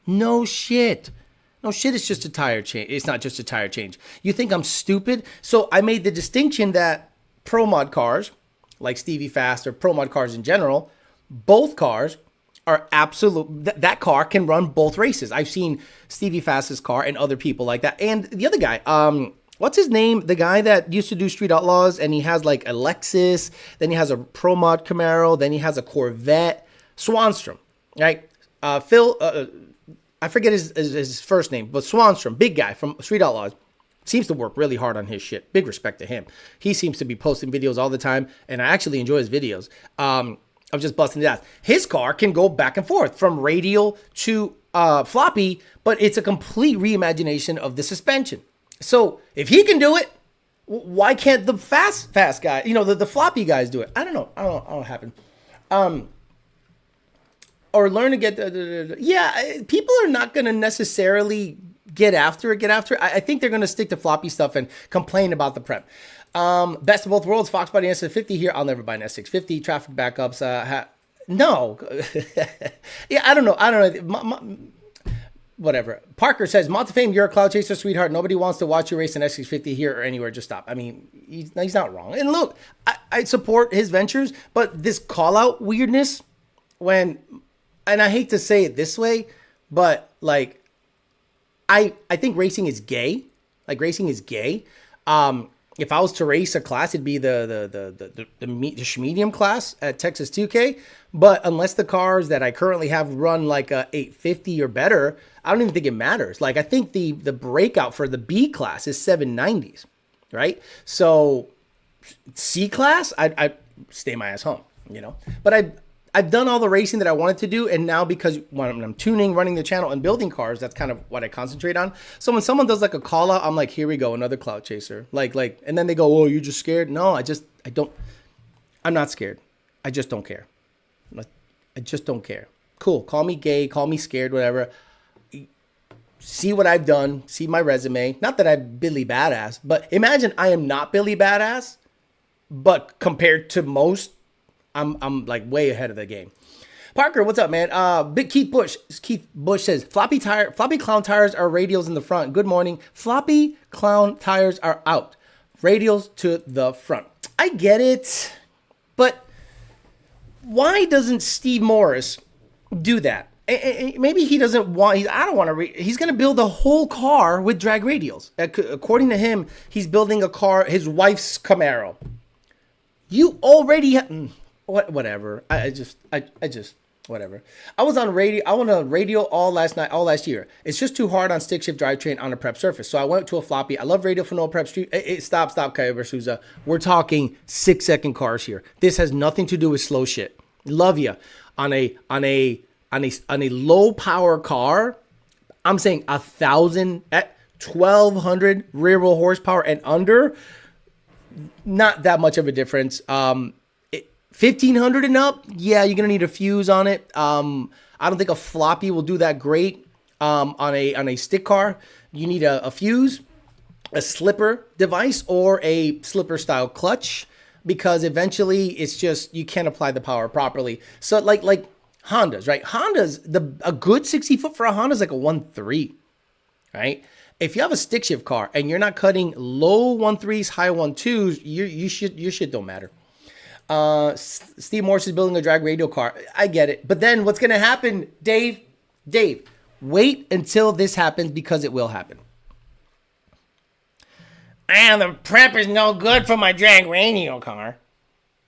It's just a tire change. It's not just a tire change. You think I'm stupid? So I made the distinction that pro mod cars, like Stevie Fast or pro mod cars in general, both cars are absolute. That car can run both races. I've seen Stevie Fast's car and other people like that. And the other guy, what's his name? The guy that used to do Street Outlaws, and he has like a Lexus, then he has a Pro Mod Camaro, then he has a Corvette. Swanstrom, right? Phil, I forget his first name, but Swanstrom, big guy from Street Outlaws, seems to work really hard on his shit. Big respect to him. He seems to be posting videos all the time, and I actually enjoy his videos. I'm just busting his ass. His car can go back and forth from radial to floppy, but it's a complete reimagination of the suspension. So if he can do it, why can't the fast guy, the floppy guys do it? I don't know what happened. Or learn to get people are not going to necessarily get after it. I think they're going to stick to floppy stuff and complain about the prep. Best of both worlds, Fox Body S650 here. I'll never buy an S650. Traffic backups. No. Yeah, I don't know. Whatever. Parker says, Montefame, you're a cloud chaser, sweetheart. Nobody wants to watch you race an S650 here or anywhere. Just stop. I mean, he's not wrong. And look, I support his ventures, but this call-out weirdness and I hate to say it this way, but like, I think racing is gay. Like, racing is gay. If I was to race a class, it'd be the medium class at Texas 2K. But unless the cars that I currently have run like a 850 or better, I don't even think it matters. Like, I think the breakout for the B class is 790s, right? So C class, I stay my ass home, But I've done all the racing that I wanted to do, and now because when I'm tuning, running the channel, and building cars, that's kind of what I concentrate on. So when someone does like a call out, I'm like, here we go, another cloud chaser. Like, and then they go, oh, you're just scared? No, I'm not scared. I just don't care. I just don't care. Cool. Call me gay, call me scared, whatever. See what I've done. See my resume. Not that I'm Billy Badass, but imagine I am not Billy Badass, but compared to most, I'm like way ahead of the game. Parker, what's up, man? Big Keith Bush says, floppy clown tires are radials in the front. Good morning. Floppy clown tires are out. Radials to the front. I get it, but why doesn't Steve Morris do that? And maybe he doesn't want. I don't want to. He's going to build a whole car with drag radials. According to him, he's building a car. His wife's Camaro. You already have. Whatever. I just. Whatever. I was on Radial all last year. It's just too hard on stick shift drivetrain on a prep surface. So I went to a floppy. I love Radial for no prep street. Stop, Coyote Souza. We're talking 6-second cars here. This has nothing to do with slow shit. Love you. On a low power car, I'm saying 1,000 at 1,200 rear wheel horsepower and under. Not that much of a difference. 1,500 and up, yeah, you're gonna need a fuse on it. I don't think a floppy will do that great on a stick car. You need a fuse, a slipper device, or a slipper style clutch, because eventually it's just you can't apply the power properly. So like Hondas, right? A good 60 foot for a Honda is like a 1.3, right? If you have a stick shift car and you're not cutting low 1.3s, high 1.2s, your shit don't matter. Steve Morse is building a drag radial car. I get it. But then what's going to happen, Dave, wait until this happens, because it will happen. And the prep is no good for my drag radial car.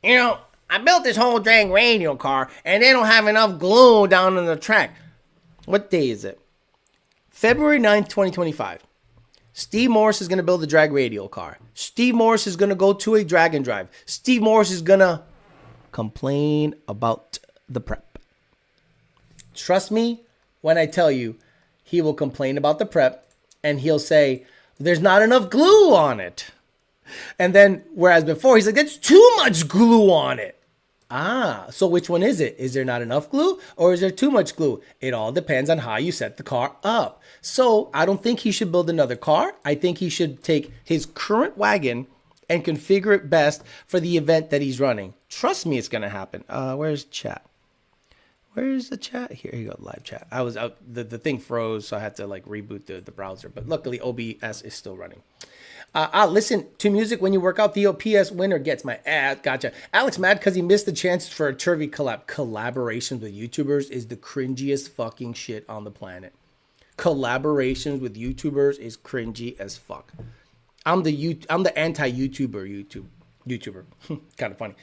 You know, I built this whole drag radial car and they don't have enough glue down on the track. What day is it? February 9th, 2025. Steve Morse is going to build a drag radial car. Steve Morse is going to go to a drag and drive. Steve Morse is going to complain about the prep. Trust me when I tell you, he will complain about the prep and he'll say, there's not enough glue on it. And then, whereas before, he's like, there's too much glue on it. So which one is it? Is there not enough glue or is there too much glue? It all depends on how you set the car up. So I don't think he should build another car. I think he should take his current wagon and configure it best for the event that he's running. Trust me, it's going to happen. Where's chat? Where's the chat? Here you go, live chat. I was out, the thing froze, so I had to like reboot the browser. But luckily, OBS is still running. Listen to music when you work out. The OPS winner gets my ass. Gotcha. Alex mad because he missed the chance for a Turvy collab. Collaborations with YouTubers is the cringiest fucking shit on the planet. Collaborations with YouTubers is cringy as fuck. I'm the anti-YouTuber. YouTuber. Kind of funny.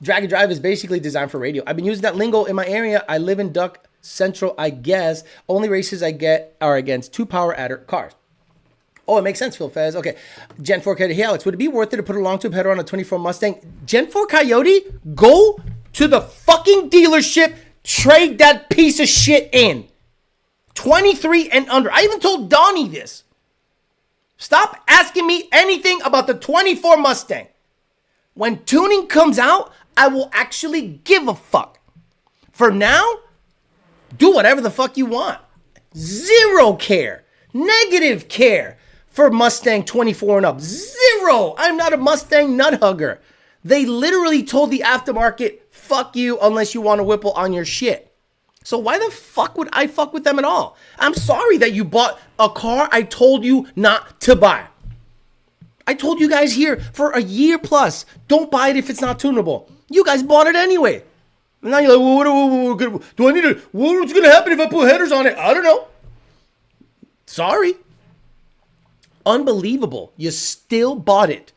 Drag and drive is basically designed for radio. I've been using that lingo in my area. I live in Duck Central, I guess. Only races I get are against 2 power adder cars. Oh, it makes sense, Phil Fez. Okay. Gen 4 Coyote. Hey, Alex, would it be worth it to put a long tube header on a 24 Mustang? Gen 4 Coyote, go to the fucking dealership, trade that piece of shit in. 23 and under. I even told Donnie this. Stop asking me anything about the 24 Mustang. When tuning comes out, I will actually give a fuck. For now, do whatever the fuck you want. Zero care. Negative care for Mustang 24 and up. Zero. I'm not a Mustang nut hugger. They literally told the aftermarket, fuck you unless you want a Whipple on your shit. So why the fuck would I fuck with them at all? I'm sorry that you bought a car I told you not to buy. I told you guys here for a year plus, don't buy it if it's not tunable. You guys bought it anyway. And now you're like, well, do I need to, what's going to happen if I put headers on it? I don't know. Sorry. Unbelievable. You still bought it.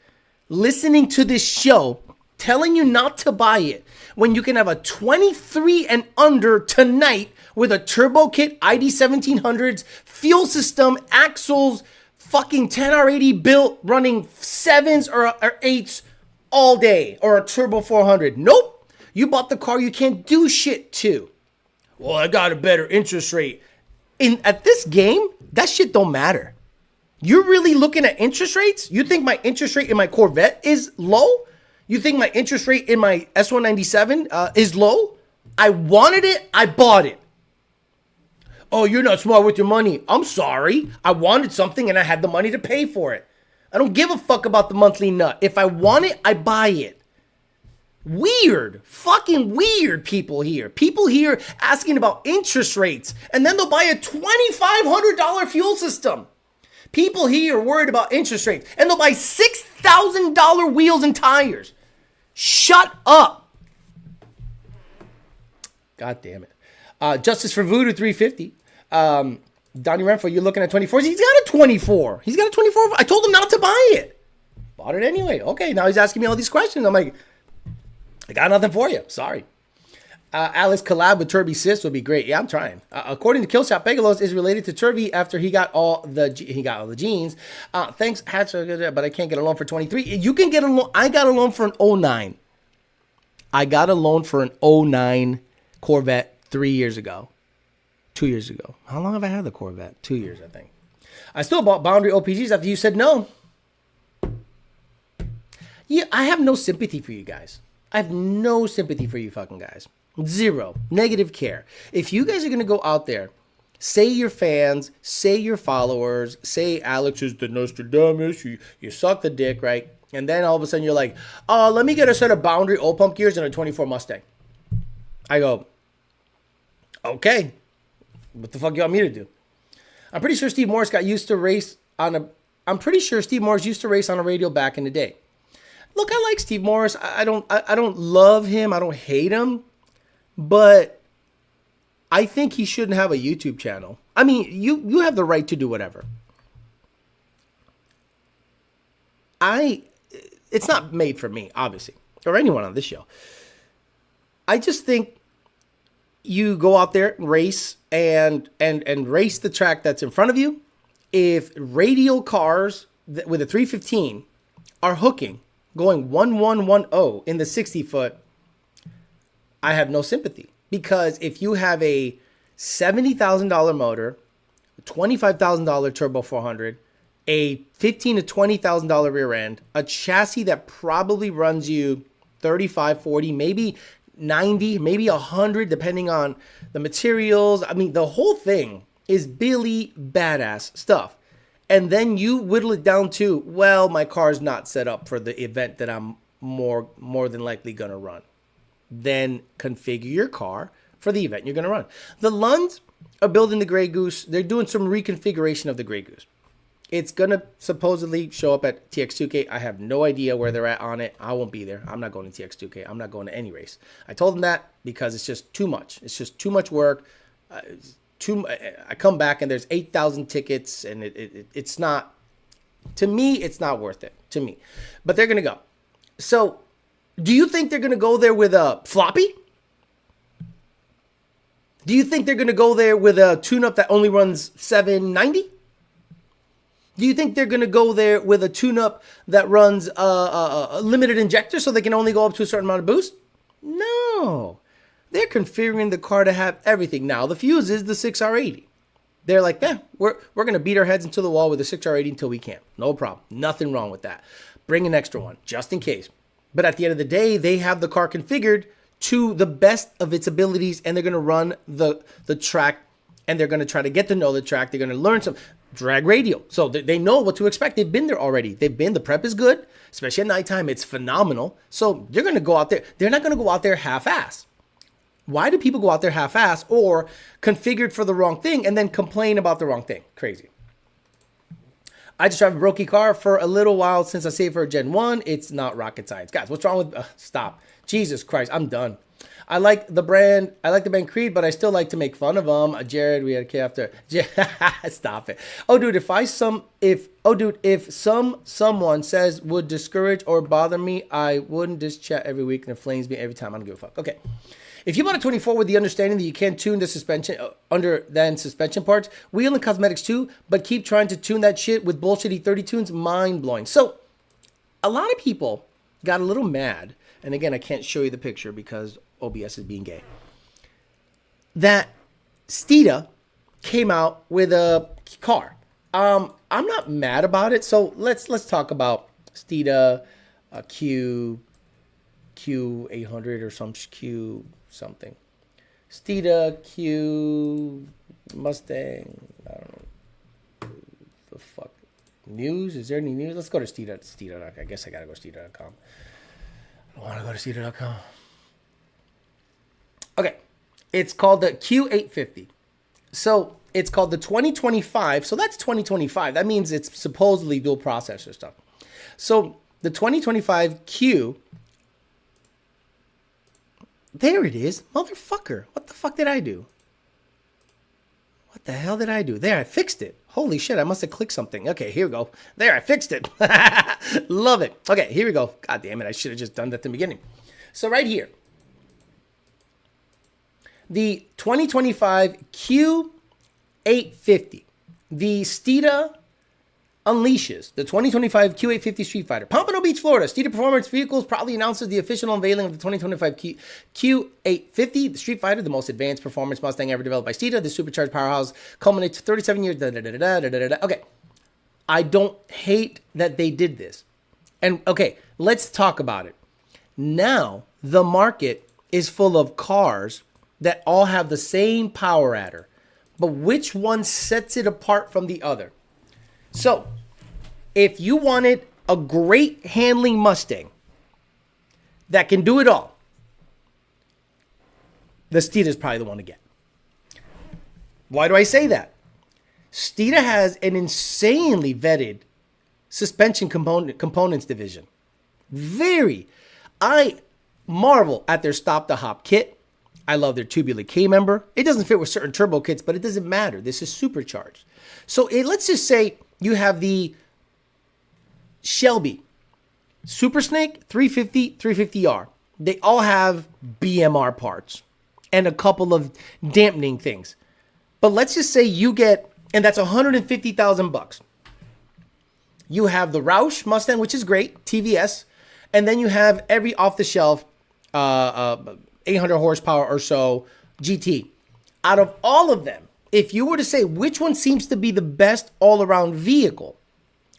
Listening to this show, telling you not to buy it when you can have a 23 and under tonight with a turbo kit, ID 1700s, fuel system, axles, fucking 10R80 built, running 7s or 8s all day, or a turbo 400. Nope. You bought the car you can't do shit to. Well, I got a better interest rate. At this game, that shit don't matter. You're really looking at interest rates? You think my interest rate in my Corvette is low? You think my interest rate in my S197 is low? I wanted it. I bought it. Oh, you're not smart with your money. I'm sorry. I wanted something and I had the money to pay for it. I don't give a fuck about the monthly nut. If I want it, I buy it. Weird. Fucking weird people here. People here asking about interest rates. And then they'll buy a $2,500 fuel system. People here are worried about interest rates. And they'll buy $6,000 wheels and tires. Shut up. God damn it. Justice for Voodoo 350. Donnie Renfro, you're looking at 24s. He's got a 24. He's got a 24. I told him not to buy it. Bought it anyway. Okay, now he's asking me all these questions. I'm like, I got nothing for you. Sorry. Alex collab with Turby Sis would be great. Yeah, I'm trying. According to Killshot, Pegalos is related to Turby after he got all the genes. Thanks, Hatcher, but I can't get a loan for 23. You can get a loan. I got a loan for an 09. I got a loan for an 09 Corvette 3 years ago. 2 years ago. How long have I had the Corvette? 2 years, I think. I still bought Boundary OPGs after you said no. Yeah, I have no sympathy for you guys. I have no sympathy for you fucking guys. Zero. Negative care. If you guys are going to go out there, say your fans, say your followers, say Alex is the Nostradamus, you suck the dick, right? And then all of a sudden you're like, let me get a set of Boundary O-Pump gears and a 24 Mustang. I go, okay. What the fuck you want me to do? I'm pretty sure Steve Morris used to race on a Radial back in the day. Look, I like Steve Morris. I don't love him. I don't hate him. But I think he shouldn't have a YouTube channel. I mean, you have the right to do whatever. It's not made for me, obviously, or anyone on this show. I just think you go out there, race, and race the track that's in front of you. If Radial cars with a 315 are hooking, going 1110 in the 60-foot, I have no sympathy. Because if you have a $70,000 motor, $25,000 turbo 400, a $15,000 to $20,000 rear end, a chassis that probably runs you 35, 40, maybe 90, maybe 100, depending on the materials. I mean, the whole thing is Billy badass stuff. And then you whittle it down to, well, my car's not set up for the event that I'm more than likely going to run. Then configure your car for the event you're going to run. The Lunds are building the Grey Goose. They're doing some reconfiguration of the Grey Goose. It's going to supposedly show up at TX2K. I have no idea where they're at on it. I won't be there. I'm not going to TX2K. I'm not going to any race. I told them that because it's just too much. It's just too much work. I come back and there's 8,000 tickets and it's not, to me, it's not worth it. To me. But they're going to go. So, do you think they're going to go there with a floppy? Do you think they're going to go there with a tune-up that only runs 790? Do you think they're going to go there with a tune-up that runs a limited injector so they can only go up to a certain amount of boost? No. They're configuring the car to have everything. Now, the fuse is the 6R80. They're like, we're going to beat our heads into the wall with the 6R80 until we can. No problem. Nothing wrong with that. Bring an extra one, just in case. But at the end of the day, they have the car configured to the best of its abilities, and they're going to run the track, and they're going to try to get to know the track. They're going to learn some drag radial. So they know what to expect. They've been there already. The prep is good, especially at nighttime. It's phenomenal. So they're going to go out there. They're not going to go out there half-ass. Why do people go out there half-ass or configured for the wrong thing and then complain about the wrong thing? Crazy. I just drive a brokey car for a little while since I saved for a Gen 1. It's not rocket science. Guys, what's wrong with... stop. Jesus Christ, I'm done. I like the brand Creed, but I still like to make fun of them. Jared, we had a kid after. Stop it. Oh, dude, if someone says would discourage or bother me, I wouldn't just chat every week and it flames me every time. I don't give a fuck. Okay. If you bought a 24 with the understanding that you can't tune the suspension suspension parts, wheel and cosmetics too, but keep trying to tune that shit with bullshitty 30 tunes, mind blowing. So a lot of people got a little mad, and again, I can't show you the picture because OBS is being gay, that Steeda came out with a car. I'm not mad about it. So let's talk about Steeda Q800 or some Q something. Steeda Q Mustang. I don't know. The fuck. News? Is there any news? Let's go to Steeda. I guess I gotta go to Steeda.com. I want to go to Steeda.com. Okay. It's called the Q850. So it's called the 2025. So that's 2025. That means it's supposedly dual processor stuff. So the 2025 Q. There it is. Motherfucker. What the fuck did I do? What the hell did I do? There, I fixed it. Holy shit, I must have clicked something. Okay, here we go. There, I fixed it. Love it. Okay, here we go. God damn it, I should have just done that at the beginning. So right here, the 2025 Q850, the Steeda unleashes the 2025 Q850 Street Fighter. Pompano Beach, Florida. Steeda Performance Vehicles proudly announces the official unveiling of the 2025 Q850, the Street Fighter, the most advanced performance Mustang ever developed by Steeda. The supercharged powerhouse culminates 37 years. Okay, I don't hate that they did this. And okay, let's talk about it. Now, the market is full of cars that all have the same power adder, but which one sets it apart from the other? So, if you wanted a great handling Mustang that can do it all, the Steeda is probably the one to get. Why do I say that? Steeda has an insanely vetted suspension components division. I marvel at their stop-to-hop kit. I love their tubular K-member. It doesn't fit with certain turbo kits, but it doesn't matter. This is supercharged. So let's just say you have the Shelby Super Snake 350, 350R. They all have BMR parts and a couple of dampening things. But let's just say you get, and that's $150,000. You have the Roush Mustang, which is great, TVS, and then you have every off-the-shelf 800 horsepower or so GT. Out of all of them, if you were to say which one seems to be the best all-around vehicle,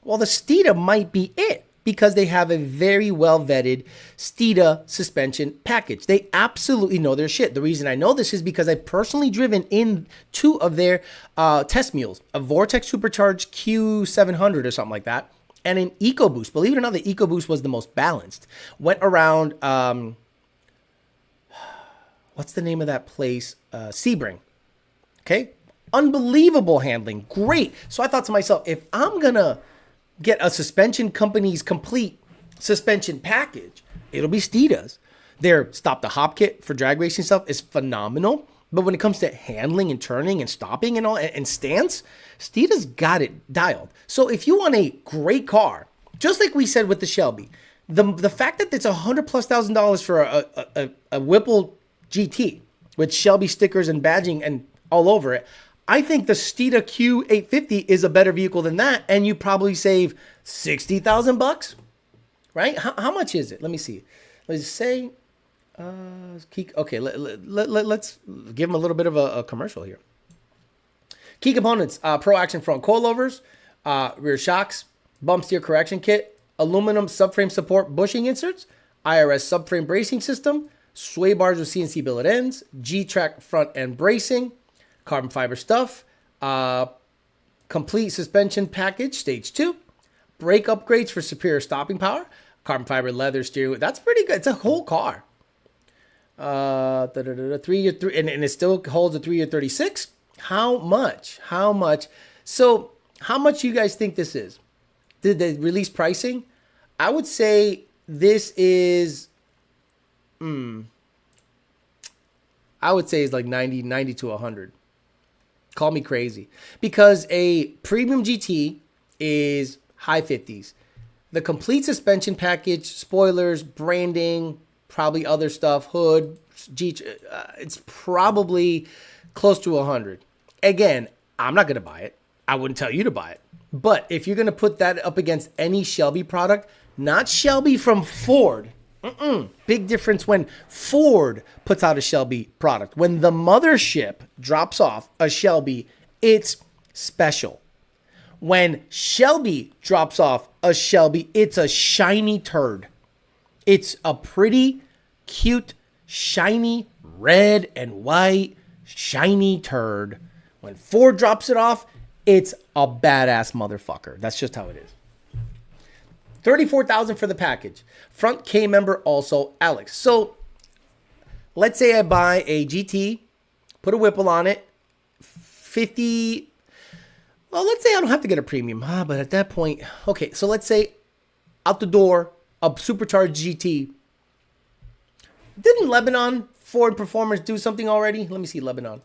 well, the Steeda might be it because they have a very well-vetted Steeda suspension package. They absolutely know their shit. The reason I know this is because I've personally driven in two of their test mules, a Vortex Supercharged Q700 or something like that, and an EcoBoost. Believe it or not, the EcoBoost was the most balanced. Went around, what's the name of that place? Sebring. Okay? Unbelievable handling. Great. So I thought to myself, if I'm going to get a suspension company's complete suspension package, it'll be Steeda's. Their stop-to-hop kit for drag racing stuff is phenomenal. But when it comes to handling and turning and stopping and all and stance, Steeda's got it dialed. So if you want a great car, just like we said with the Shelby, the fact that it's $100,000+ for a Whipple GT with Shelby stickers and badging and all over it, I think the Steeda Q850 is a better vehicle than that, and you probably save $60,000, right? How much is it? Let me see. Let's say, okay, let's give them a little bit of a commercial here. Key components: Pro Action front coilovers, rear shocks, bump steer correction kit, aluminum subframe support bushing inserts, IRS subframe bracing system, sway bars with CNC billet ends, G-Track front end bracing, carbon fiber stuff, complete suspension package, stage 2, brake upgrades for superior stopping power, carbon fiber leather steering wheel. That's pretty good. It's a whole car. 3-year, and it still holds a 3-year 36. How much? So how much do you guys think this is? Did they release pricing? I would say this is, I would say it's like 90 to 100. Call me crazy. Because a premium GT is high 50s. The complete suspension package, spoilers, branding, probably other stuff, hood, it's probably close to 100. Again, I'm not going to buy it. I wouldn't tell you to buy it. But if you're going to put that up against any Shelby product, not Shelby from Ford. Big difference when Ford puts out a Shelby product. When the mothership drops off a Shelby, it's special. When Shelby drops off a Shelby, it's a shiny turd. It's a pretty, cute, shiny, red and white, shiny turd. When Ford drops it off, it's a badass motherfucker. That's just how it is. $34,000 for the package. Front K member also Alex. So let's say I buy a GT, put a Whipple on it, 50. Well, let's say I don't have to get a premium. But at that point, okay, so let's say out the door, a supercharged GT. Didn't Lebanon Ford Performers do something already? Let me see Lebanon.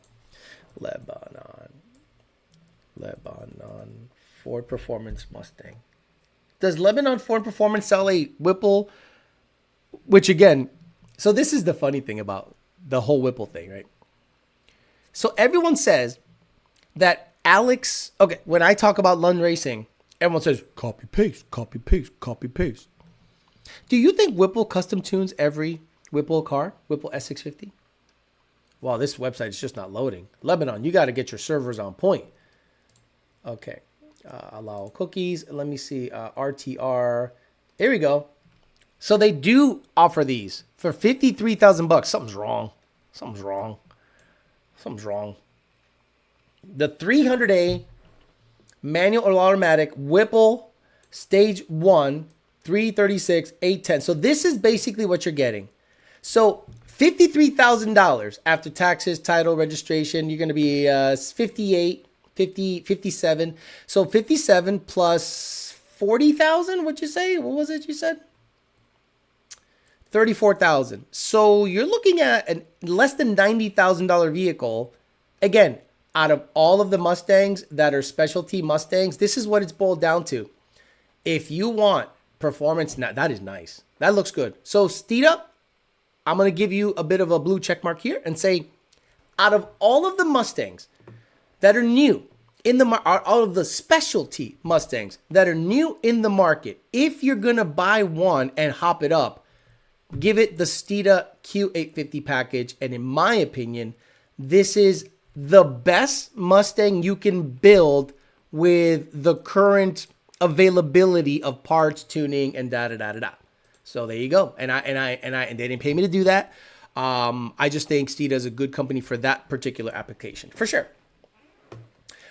Lebanon Ford Performance Mustang. Does Lebanon Ford Performance sell a Whipple? Which again, so this is the funny thing about the whole Whipple thing, right? So everyone says that Alex, okay, when I talk about Lund Racing, everyone says copy paste, copy paste, copy paste. Do you think Whipple custom tunes every Whipple car? Whipple S650? Well, this website is just not loading. Lebanon, you got to get your servers on point. Okay. Allow cookies. Let me see. RTR. Here we go. So they do offer these for $53,000. Something's wrong. Something's wrong. Something's wrong. The 300A manual or automatic Whipple Stage 1 336 810. So this is basically what you're getting. So $53,000 after taxes, title, registration, you're going to be 57. So 57 plus 40,000, what'd you say? What was it you said? 34,000. So you're looking at a less than $90,000 vehicle. Again, out of all of the Mustangs that are specialty Mustangs, this is what it's boiled down to. If you want performance, that is nice. That looks good. So Steeda, I'm going to give you a bit of a blue check mark here and say, out of all of the Mustangs that are new in the all of the specialty Mustangs that are new in the market, if you're going to buy one and hop it up, give it the Steeda Q850 package. And in my opinion, this is the best Mustang you can build with the current availability of parts, tuning, and da-da-da-da-da. So there you go. And they didn't pay me to do that. I just think Steeda is a good company for that particular application, for sure.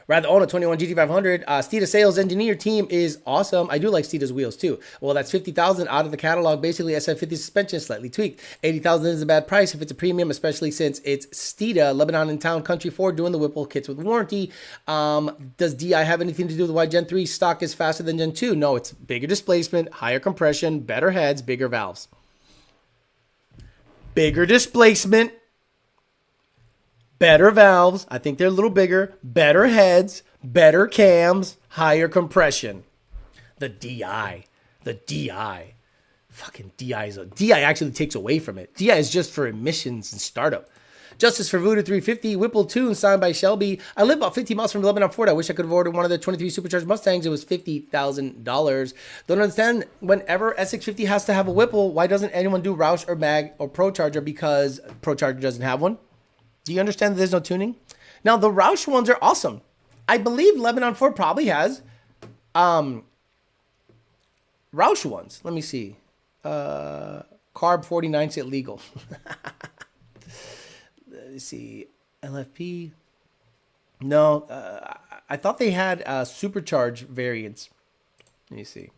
Rather own a 21 GT500. Steeda sales engineer team is awesome. I do like Steeda's wheels too. Well, that's 50,000 out of the catalog. Basically, SF50 suspension, slightly tweaked. 80,000 is a bad price if it's a premium, especially since it's Steeda, Lebanon in town, Country Ford doing the Whipple kits with warranty. Does DI have anything to do with why Gen 3 stock is faster than Gen 2? No, it's bigger displacement, higher compression, better heads, bigger valves. Bigger displacement, better valves. I think they're a little bigger. Better heads, better cams, higher compression. The DI. Fucking DI actually takes away from it. DI is just for emissions and startup. Justice for Voodoo 350, Whipple tune signed by Shelby. I live about 50 miles from Lebanon, Ford. I wish I could have ordered one of the 23 Supercharged Mustangs. It was $50,000. Don't understand, whenever S650 has to have a Whipple, why doesn't anyone do Roush or Mag or Procharger? Because Procharger doesn't have one. Do you understand that there's no tuning? Now, the Roush ones are awesome. I believe Lebanon Ford probably has Roush ones. Let me see. Carb 49 is illegal. Let's see. LFP. No, I thought they had supercharged variants. Let me see.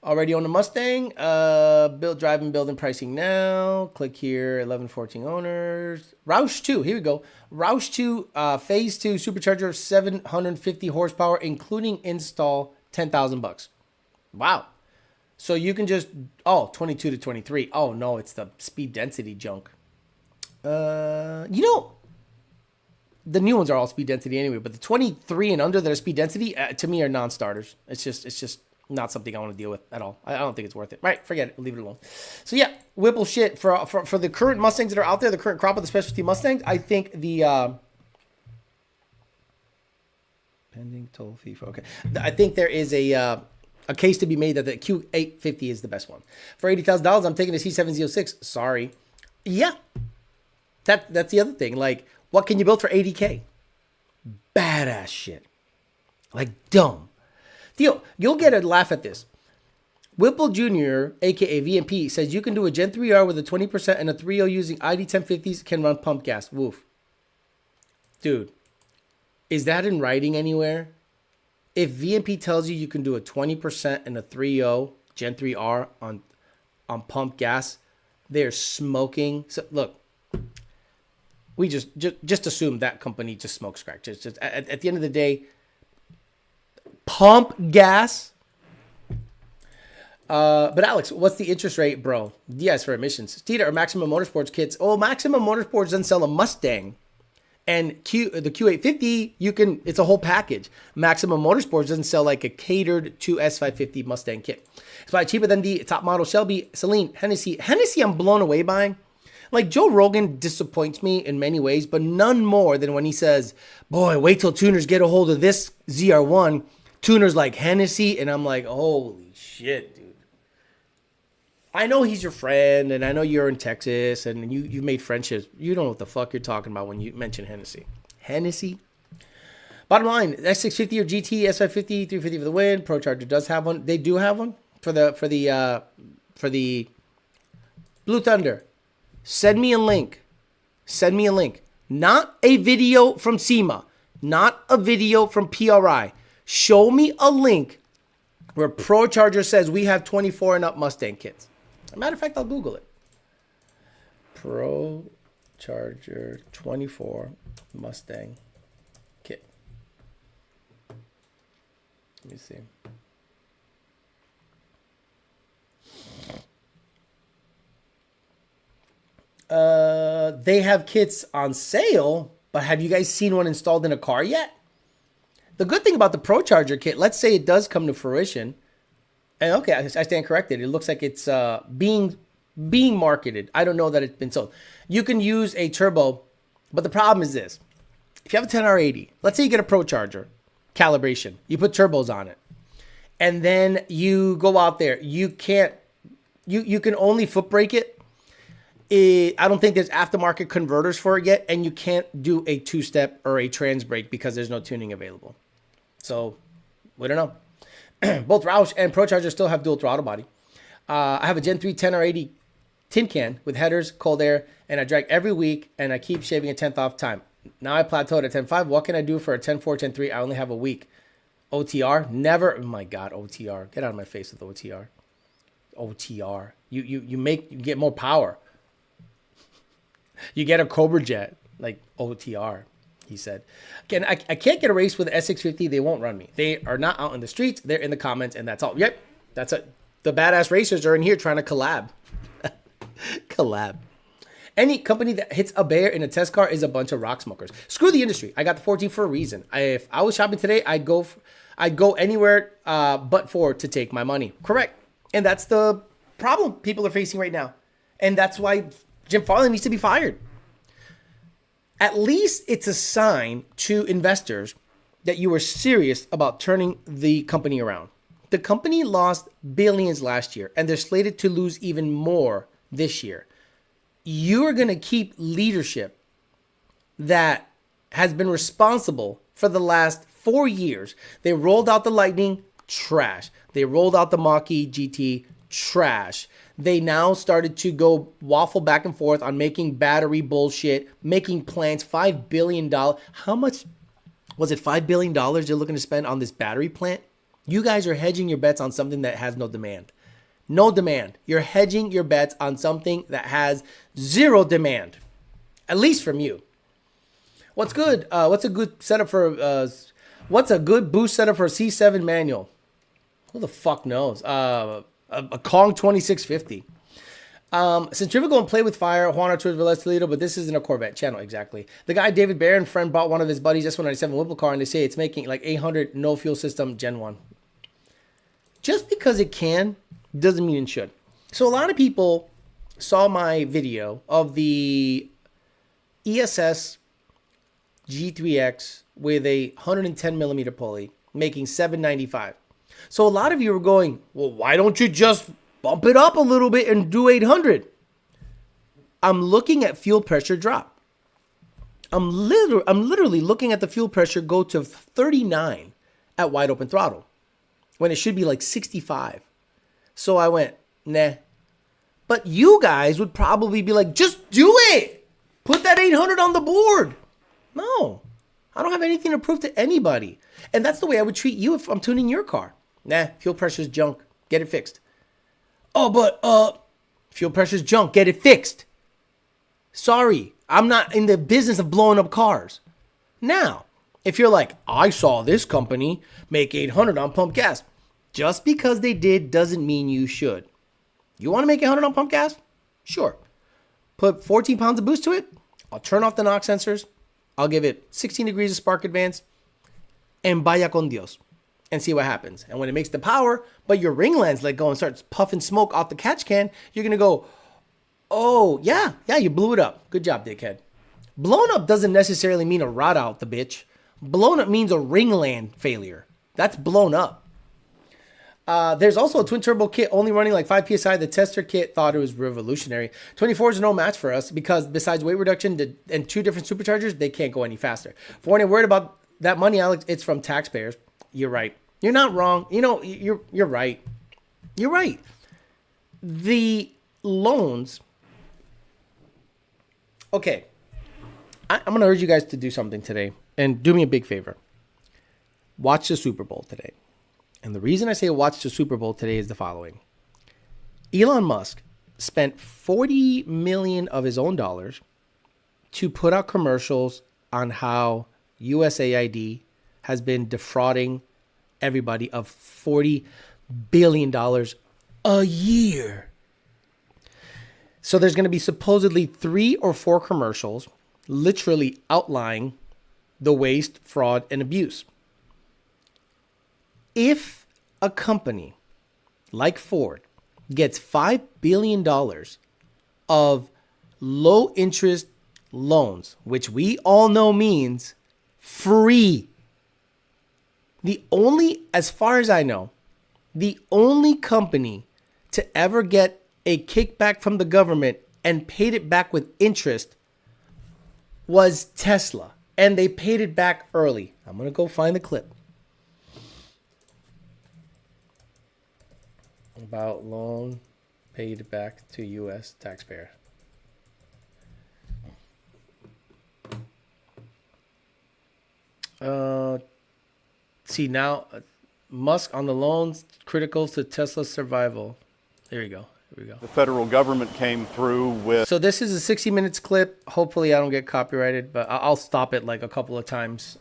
Already on the Mustang. Build, driving, building, pricing now. Click here. 1114 owners. Roush 2. Here we go. Roush 2 Phase 2 Supercharger 750 horsepower, including install, $10,000. Wow. So you can just 22 to 23. Oh no, it's the speed density junk. The new ones are all speed density anyway, but the 23 and under that are speed density to me are non-starters. It's just not something I want to deal with at all. I don't think it's worth it. Right, forget it. Leave it alone. So yeah, Whipple shit for the current Mustangs that are out there, the current crop of the specialty Mustangs. I think the pending toll fee for I think there is a case to be made that the Q850 is the best one. For $80,000, I'm taking the C706. Sorry. Yeah. That's the other thing. Like, what can you build for $80K? Badass shit. Like, dumb. Theo, you'll get a laugh at this. Whipple Jr., a.k.a. VMP, says you can do a Gen 3R with a 20% and a 3.0 using ID 1050s, can run pump gas. Woof. Dude, is that in writing anywhere? If VMP tells you can do a 20% and a 3.0 Gen 3R on pump gas, they're smoking. So, look. We just assume that company just smokes crack. Just at the end of the day, pump gas. But Alex, what's the interest rate, bro? DIs for emissions. Steeda or Maximum Motorsports kits. Oh, Maximum Motorsports doesn't sell a Mustang. And the Q850, it's a whole package. Maximum Motorsports doesn't sell like a catered to S550 Mustang kit. It's probably cheaper than the top model Shelby, Celine, Hennessy. Hennessy, I'm blown away by. Like, Joe Rogan disappoints me in many ways, but none more than when he says, boy, wait till tuners get a hold of this ZR1. Tuners like Hennessy. And I'm like, holy shit, dude. I know he's your friend, and I know you're in Texas, and you've made friendships. You don't know what the fuck you're talking about when you mention Hennessy. Hennessy? Bottom line, S650 or GT, S550, 350 for the win. Procharger does have one. They do have one for the Blue Thunder. Send me a link. Send me a link. Not a video from SEMA. Not a video from PRI. Show me a link where Procharger says we have 24 and up Mustang kits. As a matter of fact, I'll Google it. Procharger 24 Mustang kit. Let me see. They have kits on sale, but have you guys seen one installed in a car yet? The good thing about the Procharger kit, let's say it does come to fruition. And okay, I stand corrected. It looks like it's being marketed. I don't know that it's been sold. You can use a turbo, but the problem is this. If you have a 10R80, let's say you get a Procharger calibration, you put turbos on it, and then you go out there, you can only foot brake it. I don't think there's aftermarket converters for it yet, and you can't do a two-step or a trans brake because there's no tuning available. So, we don't know. Both Roush and Procharger still have dual throttle body. I have a Gen 3 10R80 tin can with headers, cold air, and I drag every week, and I keep shaving a 10th off time. Now I plateaued at 10.5. What can I do for a 10.4, 10.3? I only have a week. OTR? Never. Oh my God, OTR. Get out of my face with OTR. OTR. You get more power. You get a Cobra Jet, like OTR, he said. Again, I can't get a race with S650. They won't run me. They are not out in the streets. They're in the comments, and that's all. Yep, that's it. The badass racers are in here trying to collab. Collab. Any company that hits a bear in a test car is a bunch of rock smokers. Screw the industry. I got the 14 for a reason. If I was shopping today, I'd go anywhere but for to take my money. Correct. And that's the problem people are facing right now. And that's why Jim Farley needs to be fired. At least it's a sign to investors that you are serious about turning the company around. The company lost billions last year, and they're slated to lose even more this year. You are going to keep leadership that has been responsible for the last 4 years. They rolled out the Lightning, trash. They rolled out the Mach-E GT, trash. They now started to go waffle back and forth on making battery bullshit, making plants, $5 billion. How much was it? $5 billion they're looking to spend on this battery plant? You guys are hedging your bets on something that has no demand. No demand. You're hedging your bets on something that has zero demand, at least from you. What's good? What's a good setup for? What's a good boost setup for a C7 manual? Who the fuck knows? A Kong 2650. Centrifugal go and play with fire. Juan Arturo Velez Toledo, but this isn't a Corvette channel exactly. The guy David Barron, friend, bought one of his buddies S197 Whipple car, and they say it's making like 800 no fuel system Gen 1. Just because it can doesn't mean it should. So a lot of people saw my video of the ESS G3X with a 110 millimeter pulley making 795. So a lot of you were going, well, why don't you just bump it up a little bit and do 800? I'm looking at fuel pressure drop. I'm literally looking at the fuel pressure go to 39 at wide open throttle when it should be like 65. So I went, nah. But you guys would probably be like, just do it. Put that 800 on the board. No, I don't have anything to prove to anybody. And that's the way I would treat you if I'm tuning your car. Nah, fuel pressure's junk. Get it fixed. Oh, but fuel pressure's junk. Get it fixed. Sorry, I'm not in the business of blowing up cars. Now, if you're like, I saw this company make 800 on pump gas. Just because they did doesn't mean you should. You want to make 800 on pump gas? Sure. Put 14 pounds of boost to it. I'll turn off the knock sensors. I'll give it 16 degrees of spark advance and vaya con Dios and see what happens. And when it makes the power, but your ring lands let go and starts puffing smoke off the catch can, you're going to go, oh, yeah, you blew it up. Good job, dickhead. Blown up doesn't necessarily mean a rod out the bitch. Blown up means a ring land failure. That's blown up. There's also a twin turbo kit only running like 5 PSI. The tester kit thought it was revolutionary. 24 is no match for us because besides weight reduction and 2 different superchargers, they can't go any faster. For when you're worried about that money, Alex, it's from taxpayers. You're right. You're not wrong. You know, you're right. You're right. The loans. Okay. I'm going to urge you guys to do something today and do me a big favor. Watch the Super Bowl today. And the reason I say watch the Super Bowl today is the following. Elon Musk spent $40 million of his own dollars to put out commercials on how USAID has been defrauding everybody of $40 billion a year. So there's going to be supposedly 3 or 4 commercials literally outlining the waste, fraud, and abuse. If a company like Ford gets $5 billion of low interest loans, which we all know means free, as far as I know, the only company to ever get a kickback from the government and paid it back with interest was Tesla. And they paid it back early. I'm going to go find the clip. About loan paid back to U.S. taxpayer. See now, Musk on the loans critical to Tesla's survival. There you go. Here we go. The federal government came through with... So this is a 60 minutes clip. Hopefully I don't get copyrighted, but I'll stop it like a couple of times.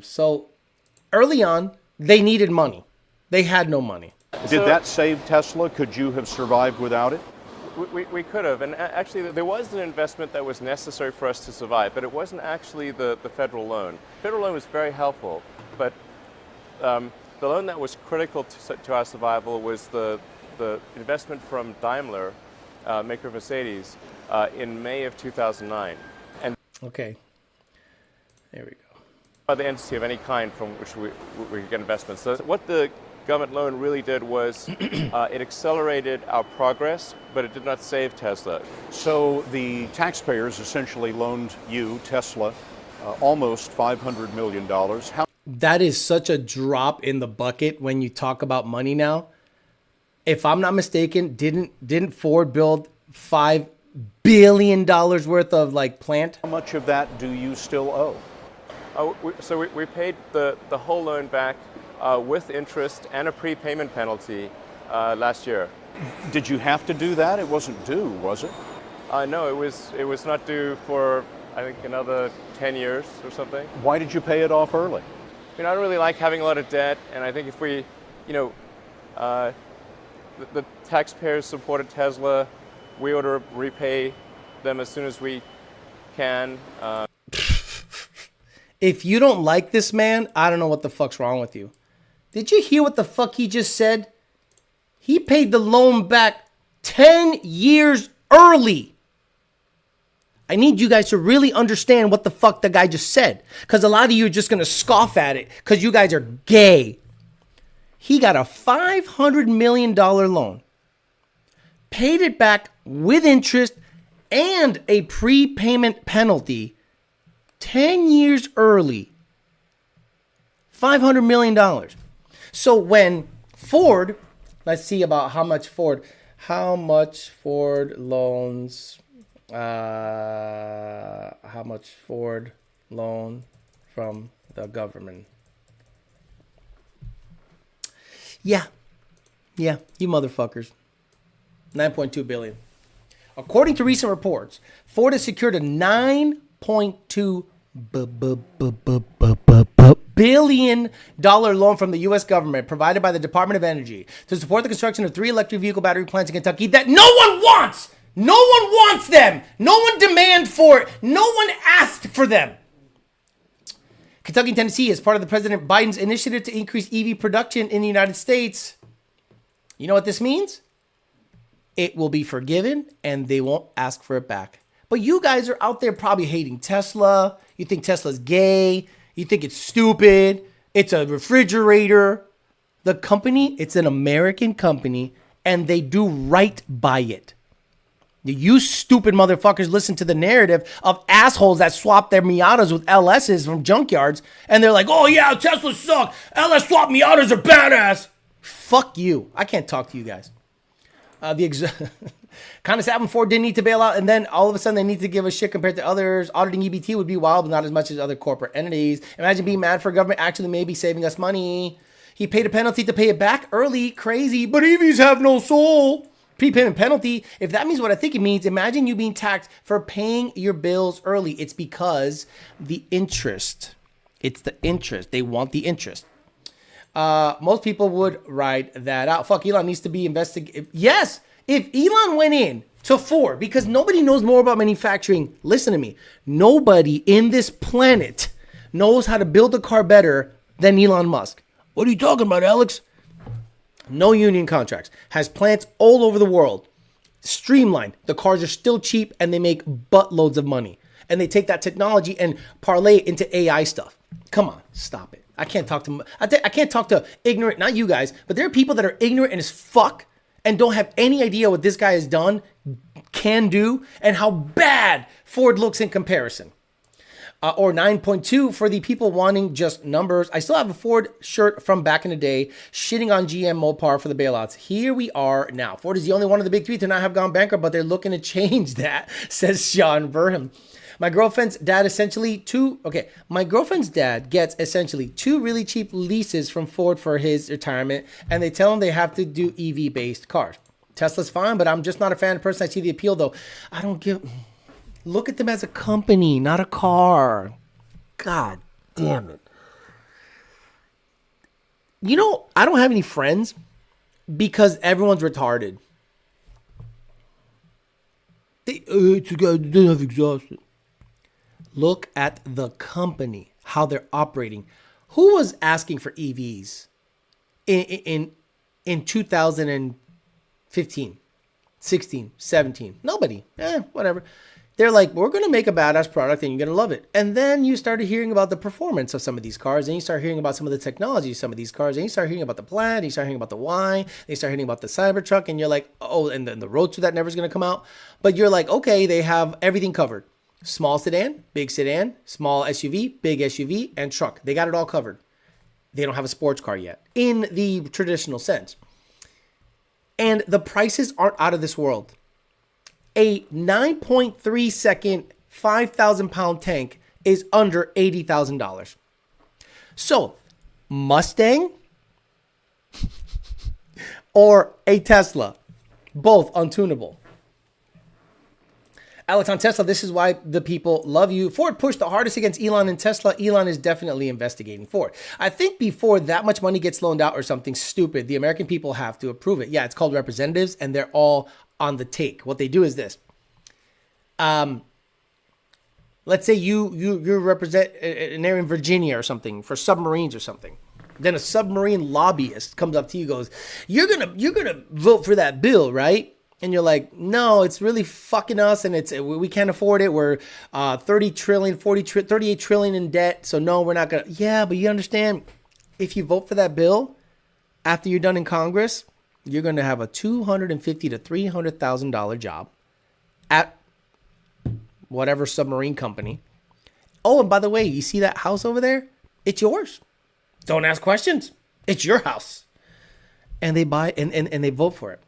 So early on, they needed money. They had no money. Did that save Tesla? Could you have survived without it? We could have, and actually there was an investment that was necessary for us to survive, but it wasn't actually the federal loan. Federal loan was very helpful, but the loan that was critical to our survival was the investment from Daimler, maker of Mercedes, in May of 2009. And okay, there we go. The entity of any kind from which we could get investments. So what the government loan really did was it accelerated our progress, but it did not save Tesla. So the taxpayers essentially loaned you, Tesla, almost $500 million. That is such a drop in the bucket when you talk about money now. If I'm not mistaken, didn't Ford build $5 billion worth of like plant? How much of that do you still owe? We paid the whole loan back with interest and a prepayment penalty last year. Did you have to do that? It wasn't due, was it? No, it was not due for, I think, another 10 years or something. Why did you pay it off early? I don't really like having a lot of debt, and I think if we, the taxpayers supported Tesla, we ought to repay them as soon as we can. If you don't like this man, I don't know what the fuck's wrong with you. Did you hear what the fuck he just said? He paid the loan back 10 years early. I need you guys to really understand what the fuck the guy just said. Because a lot of you are just going to scoff at it because you guys are gay. He got a $500 million loan. Paid it back with interest and a prepayment penalty 10 years early. $500 million. So when Ford, let's see about how much Ford loans, how much Ford loan from the government. Yeah, you motherfuckers. 9.2 billion. According to recent reports, Ford has secured a $9.2 billion loan from the U.S. government provided by the Department of Energy to support the construction of 3 electric vehicle battery plants in Kentucky that no one wants. No one wants them. No one demanded for it. No one asked for them. Kentucky and Tennessee, as part of the President Biden's initiative to increase EV production in the United States. You know what this means? It will be forgiven and they won't ask for it back. But you guys are out there probably hating Tesla. You think Tesla's gay. You think it's stupid. It's a refrigerator. The company, it's an American company, and they do right by it. You stupid motherfuckers listen to the narrative of assholes that swap their Miatas with LSs from junkyards, and they're like, oh yeah, Tesla suck. LS swap Miatas are badass. Fuck you. I can't talk to you guys. Kind of sad when Ford didn't need to bail out, and then all of a sudden they need to give a shit compared to others. Auditing EBT would be wild, but not as much as other corporate entities. Imagine being mad for government actually maybe saving us money. He paid a penalty to pay it back early. Crazy, but EVs have no soul. Prepayment penalty. If that means what I think it means, imagine you being taxed for paying your bills early. It's because the interest. It's the interest. They want the interest. Most people would ride that out. Fuck, Elon needs to be investigated. Yes, if Elon went in to Ford, because nobody knows more about manufacturing. Listen to me. Nobody in this planet knows how to build a car better than Elon Musk. What are you talking about, Alex? No union contracts. Has plants all over the world. Streamlined. The cars are still cheap and they make buttloads of money. And they take that technology and parlay it into AI stuff. Come on, stop it. I can't talk to I can't talk to ignorant, not you guys, but there are people that are ignorant as fuck and don't have any idea what this guy has done, can do, and how bad Ford looks in comparison. Or 9.2 for the people wanting just numbers. I still have a Ford shirt from back in the day, shitting on GM Mopar for the bailouts. Here we are now. Ford is the only one of the big three to not have gone bankrupt, but they're looking to change that, says Sean Verham. My girlfriend's dad gets essentially two really cheap leases from Ford for his retirement, and they tell him they have to do EV-based cars. Tesla's fine, but I'm just not a fan of the person. I see the appeal, though. Look at them as a company, not a car. God damn it. You know, I don't have any friends because everyone's retarded. It's a guy that doesn't have exhaust. Look at the company, how they're operating. Who was asking for EVs in 2015, 16, 17? Nobody. Whatever. They're like, we're going to make a badass product and you're going to love it. And then you started hearing about the performance of some of these cars, and you start hearing about some of the technology of some of these cars, and you start hearing about the Plaid, and you start hearing about the Y, and you start hearing about the Cybertruck, and you're like, oh, and then the Roadster that never is going to come out. But you're like, okay, they have everything covered. Small sedan, small SUV, big SUV, and truck. They got it all covered. They don't have a sports car yet in the traditional sense. And the prices aren't out of this world. A 9.3 second, 5,000 pound tank is under $80,000. So, Mustang or a Tesla, both untunable. Alex, on Tesla, this is why the people love you. Ford pushed the hardest against Elon and Tesla. Elon is definitely investigating Ford. I think before that much money gets loaned out or something stupid, the American people have to approve it. Yeah, it's called representatives, and they're all on the take. What they do is this. Let's say you represent an area in Virginia or something for submarines or something. Then a submarine lobbyist comes up to you and goes, you're gonna vote for that bill, right? And you're like, no, it's really fucking us, and we can't afford it. We're 38 trillion in debt, so no, we're not gonna. Yeah, but you understand, if you vote for that bill, after you're done in Congress, you're gonna have a $250,000 to $300,000 job at whatever submarine company. Oh, and by the way, you see that house over there? It's yours. Don't ask questions. It's your house. And they buy and they vote for it.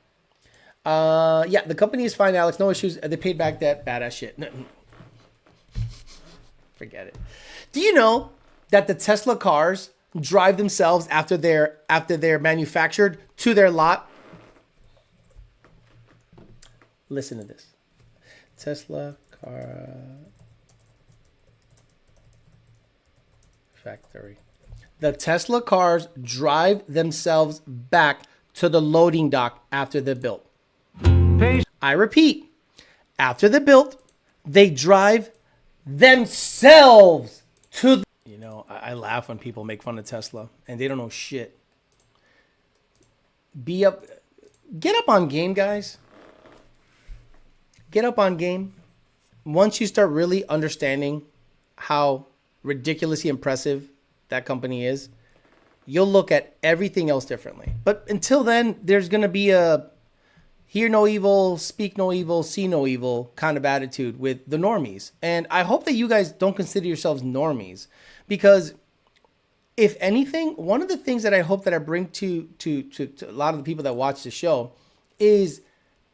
Yeah, the company is fine, Alex. No issues. They paid back that badass shit. No. Forget it. Do you know that the Tesla cars drive themselves after they're manufactured to their lot? Listen to this. Tesla car factory. The Tesla cars drive themselves back to the loading dock after they're built. I repeat, After they're built, they drive themselves to the... You know, I laugh when people make fun of Tesla and they don't know shit. Get up on game, guys. Get up on game. Once you start really understanding how ridiculously impressive that company is, you'll look at everything else differently. But until then, there's going to be a hear no evil, speak no evil, see no evil kind of attitude with the normies. And I hope that you guys don't consider yourselves normies, because if anything, one of the things that I hope that I bring to a lot of the people that watch the show is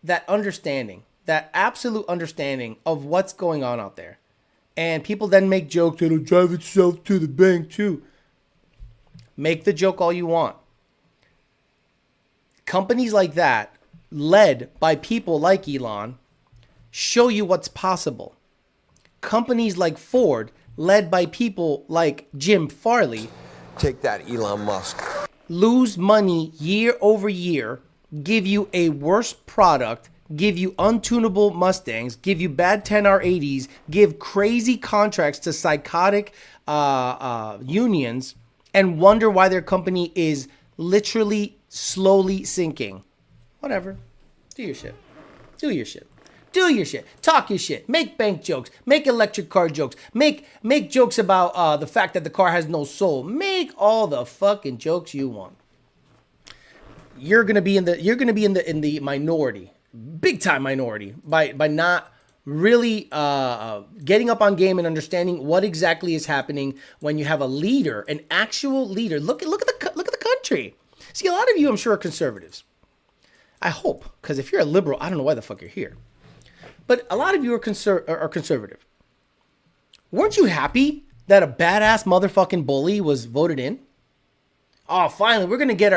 that understanding, that absolute understanding of what's going on out there. And people then make jokes, it'll drive itself to the bank too. Make the joke all you want. Companies like that, led by people like Elon, show you what's possible. Companies like Ford, led by people like Jim Farley, take that, Elon Musk, lose money year over year, give you a worse product, give you untunable Mustangs, give you bad 10R80s, give crazy contracts to psychotic unions, and wonder why their company is literally slowly sinking. Whatever. Do your shit. Do your shit. Do your shit. Talk your shit. Make bank jokes. Make electric car jokes. Make jokes about the fact that the car has no soul. Make all the fucking jokes you want. You're gonna be in the minority, big time minority, by not really getting up on game and understanding what exactly is happening when you have a leader, an actual leader. Look at the country. See, a lot of you, I'm sure, are conservatives. I hope, because if you're a liberal, I don't know why the fuck you're here. But a lot of you are conservative. Weren't you happy that a badass motherfucking bully was voted in? Oh, finally, we're gonna get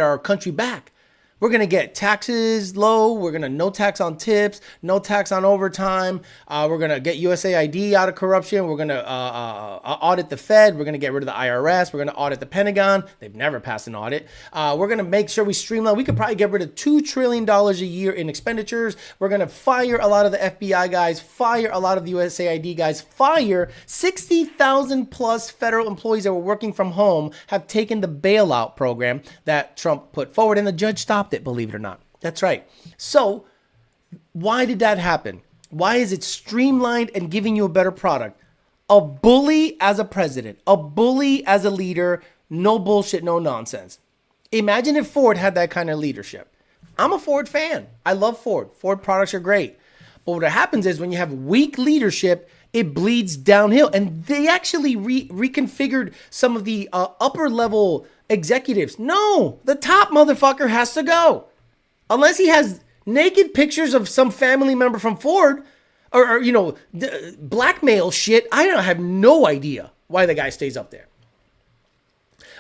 our country back. We're going to get taxes low. We're going to no tax on tips, no tax on overtime. We're going to get USAID out of corruption. We're going to audit the Fed. We're going to get rid of the IRS. We're going to audit the Pentagon. They've never passed an audit. We're going to make sure we streamline. We could probably get rid of $2 trillion a year in expenditures. We're going to fire a lot of the FBI guys, fire a lot of the USAID guys, fire 60,000 plus federal employees that were working from home, have taken the bailout program that Trump put forward, and the judge stopped it, believe it or not. That's right. So why did that happen? Why is it streamlined and giving you a better product? A bully as a president, a bully as a leader, no bullshit, no nonsense. Imagine if Ford had that kind of leadership. I'm a Ford fan. I love Ford. Ford products are great. But what happens is when you have weak leadership, it bleeds downhill. And they actually reconfigured some of the upper level executives. No, the top motherfucker has to go. Unless he has naked pictures of some family member from Ford or blackmail shit. I have no idea why the guy stays up there.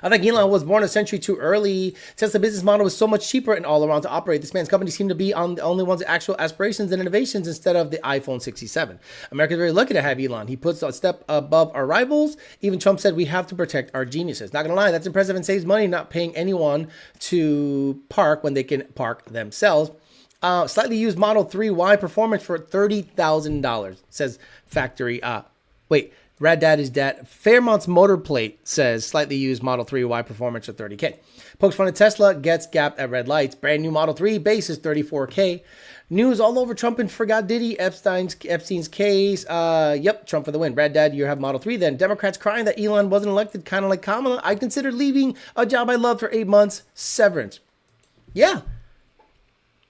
I think Elon was born a century too early. Since the business model was so much cheaper and all around to operate, this man's company seemed to be on the only ones with actual aspirations and innovations instead of the iPhone 67. America's very lucky to have Elon. He puts a step above our rivals. Even Trump said we have to protect our geniuses. Not gonna lie, that's impressive and saves money not paying anyone to park when they can park themselves. Slightly used Model 3 Y performance for $30,000, says factory. Rad Dad is Dad. Fairmont's motor plate says slightly used Model 3 Y performance of $30K. Pokes fun at Tesla, gets gapped at red lights. Brand new Model 3 base is $34K. News all over Trump and forgot Diddy, Epstein's case. Trump for the win. Rad Dad, you have Model 3 then. Democrats crying that Elon wasn't elected, kind of like Kamala. I considered leaving a job I loved for 8 months. Severance. Yeah.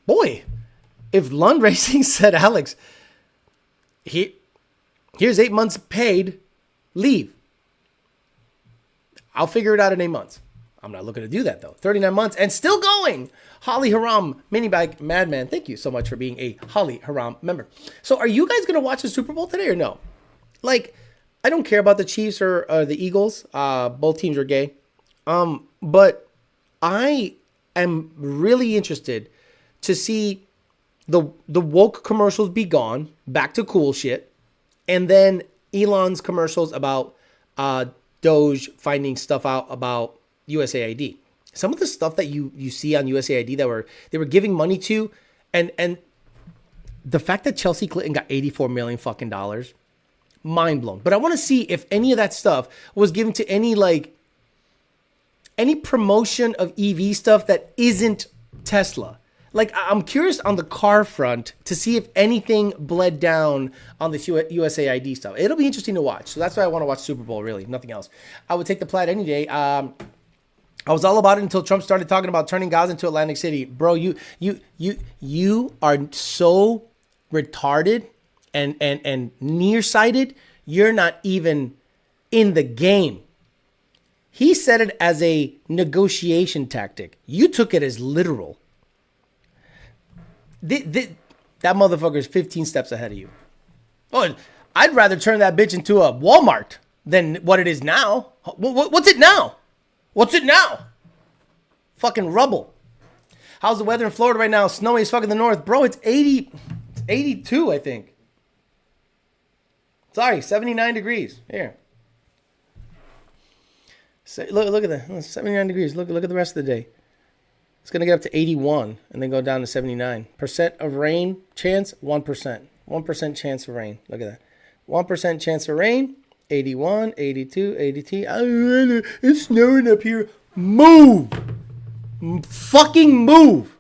Boy, if Lund Racing said, Alex, here's 8 months paid, leave. I'll figure it out in 8 months. I'm not looking to do that though. 39 months and still going. Holly Haram, Mini Bike Madman. Thank you so much for being a Holly Haram member. So are you guys going to watch the Super Bowl today or no? I don't care about the Chiefs or the Eagles. Both teams are gay. But I am really interested to see the woke commercials be gone, back to cool shit. And then Elon's commercials about Doge finding stuff out about USAID. Some of the stuff that you see on USAID that they were giving money to, and the fact that Chelsea Clinton got 84 million fucking dollars, mind blown. But I want to see if any of that stuff was given to any promotion of EV stuff that isn't Tesla. Like, I'm curious on the car front to see if anything bled down on this USAID stuff. It'll be interesting to watch. So that's why I want to watch Super Bowl, really, nothing else. I would take the Plaid any day. I was all about it until Trump started talking about turning Gaza into Atlantic City. Bro, you are so retarded and nearsighted. You're not even in the game. He said it as a negotiation tactic. You took it as literal. That motherfucker is 15 steps ahead of you. Oh, I'd rather turn that bitch into a Walmart than what it is now. What's it now? What's it now? Fucking rubble. How's the weather in Florida right now? Snowy as fuck in the north. Bro, it's 82, I think. Sorry, 79 degrees. Here. Look at that. 79 degrees. Look at the rest of the day. It's going to get up to 81 and then go down to 79. Percent of rain chance, 1%. 1% chance of rain. Look at that. 1% chance of rain, 81, 82, 82. It's snowing up here. Move. Fucking move.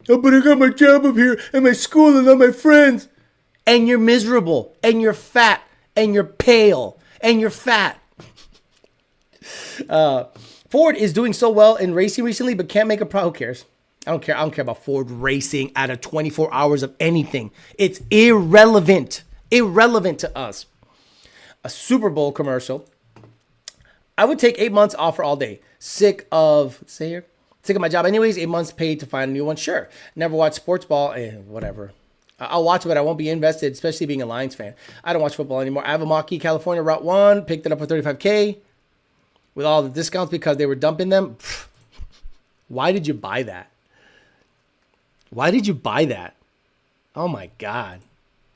Oh, but I got my job up here and my school and all my friends. And you're miserable. And you're fat. And you're pale. And you're fat. Ford is doing so well in racing recently, but can't make a Who cares? I don't care. I don't care about Ford racing out of 24 hours of anything. It's irrelevant. Irrelevant to us. A Super Bowl commercial. I would take 8 months off for all day. Sick of my job anyways. 8 months paid to find a new one. Sure. Never watch sports ball. Whatever. I'll watch it, but I won't be invested, especially being a Lions fan. I don't watch football anymore. I have a Mach-E California Route 1. Picked it up for $35K. With all the discounts because they were dumping them. Why did you buy that? Why did you buy that? Oh my God.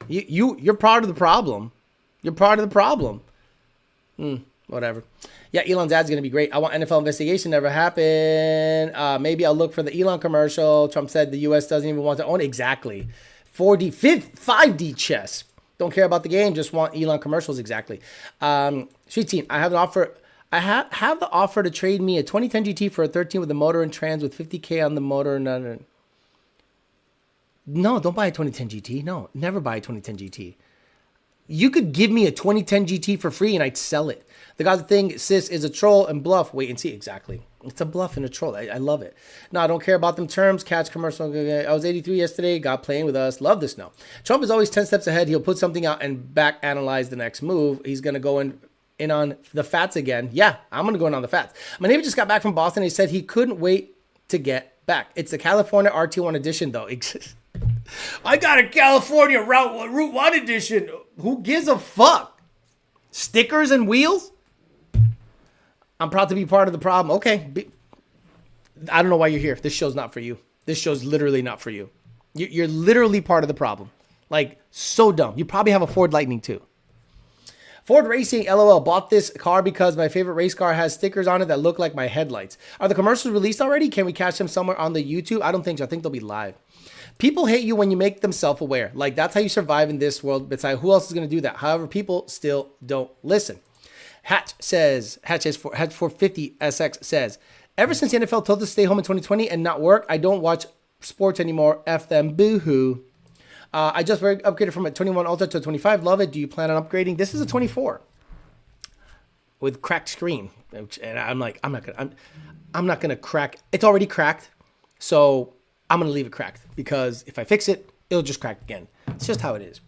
You're part of the problem. You're part of the problem. Whatever. Yeah, Elon's ad's going to be great. I want NFL investigation never happen. Maybe I'll look for the Elon commercial. Trump said the U.S. doesn't even want to own it. Exactly. 5D chess. Don't care about the game. Just want Elon commercials. Exactly. Street team, I have an offer. I have the offer to trade me a 2010 GT for a 13 with a motor and trans with 50K on the motor. No, don't buy a 2010 GT. No, never buy a 2010 GT. You could give me a 2010 GT for free and I'd sell it. The Gaza thing, sis, is a troll and bluff. Wait and see. Exactly. It's a bluff and a troll. I love it. No, I don't care about them terms. Catch commercial. I was 83 yesterday. Got playing with us. Love this now. Trump is always 10 steps ahead. He'll put something out and back analyze the next move. He's going to go in on the fats again. Yeah, I'm going to go in on the fats. My neighbor just got back from Boston. He said he couldn't wait to get back. It's the California RT1 edition, though. I got a California Route 1 edition. Who gives a fuck? Stickers and wheels? I'm proud to be part of the problem. Okay. I don't know why you're here. This show's not for you. This show's literally not for you. You're literally part of the problem. Like, so dumb. You probably have a Ford Lightning, too. Ford Racing, LOL, bought this car because my favorite race car has stickers on it that look like my headlights. Are the commercials released already? Can we catch them somewhere on the YouTube? I don't think so. I think they'll be live. People hate you when you make them self-aware. Like, that's how you survive in this world. Besides, who else is going to do that? However, people still don't listen. Hatch 450 SX says, ever since the NFL told us to stay home in 2020 and not work, I don't watch sports anymore. F them. Boo-hoo. I just upgraded from a 21 Ultra to a 25. Love it. Do you plan on upgrading? This is a 24 with cracked screen. And I'm like, I'm not gonna crack. It's already cracked, so I'm gonna leave it cracked because if I fix it, it'll just crack again. It's just how it is.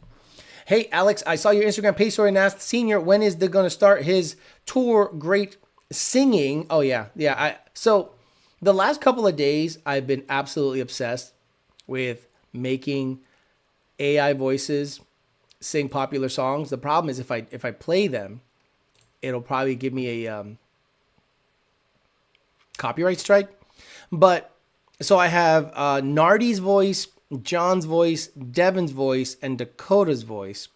Hey Alex, I saw your Instagram page story and asked Senior when is they gonna start his tour? Great singing. Oh yeah. So the last couple of days, I've been absolutely obsessed with making AI voices sing popular songs. The problem is if I play them, it'll probably give me a copyright strike. But so I have Nardi's voice, John's voice, Devin's voice, and Dakota's voice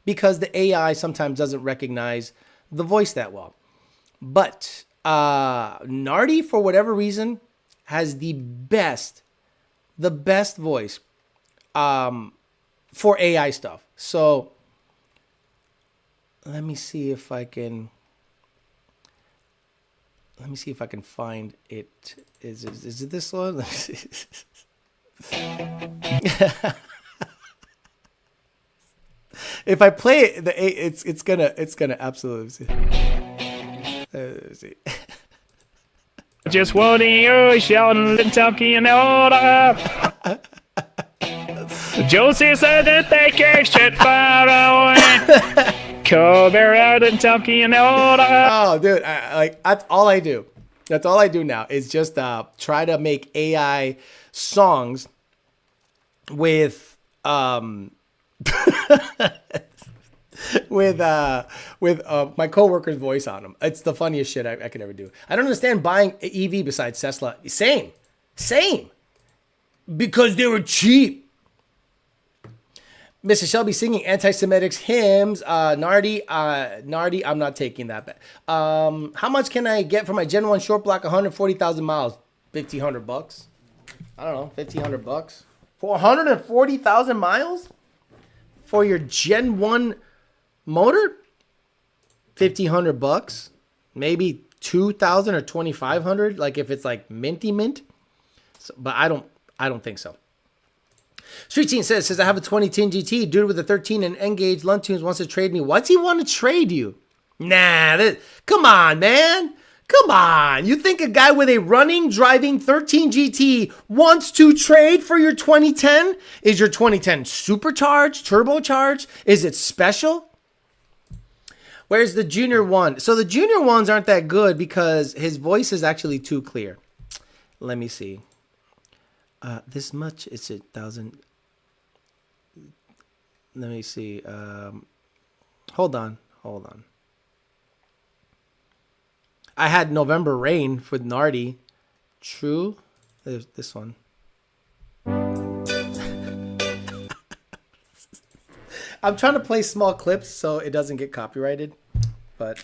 because the AI sometimes doesn't recognize the voice that well. But Nardi, for whatever reason, has the best voice for AI stuff. So let me see if I can find it. Is it this one? Let me see. If I play it, it's gonna absolutely. Let's see. Just what are you shouting and talking order? Josie said that they gave shit far away. Cover out and talking order. Oh, dude, that's all I do. That's all I do now is just try to make AI songs with with my coworker's voice on them. It's the funniest shit I could ever do. I don't understand buying EV besides Tesla. Same, because they were cheap. Mr. Shelby singing anti-Semitic hymns. Nardi, I'm not taking that bet. How much can I get for my Gen 1 short block? 140,000 miles. $1,500. I don't know, $1,500 for 140,000 miles for your Gen 1 motor. $1,500, maybe 2,000 or 2,500. Like if it's like minty mint. So, but I don't think so. Street Team says I have a 2010 GT. Dude with a 13 and N-Gauge Luntunes wants to trade me. Why's he want to trade you? Nah, come on, man. Come on. You think a guy with a driving 13 GT wants to trade for your 2010? Is your 2010 supercharged, turbocharged? Is it special? Where's the junior one? So the junior ones aren't that good because his voice is actually too clear. Let me see. This much is 1,000. Let me see. Hold on. I had November Rain with Nardi. True. There's this one. I'm trying to play small clips so it doesn't get copyrighted, but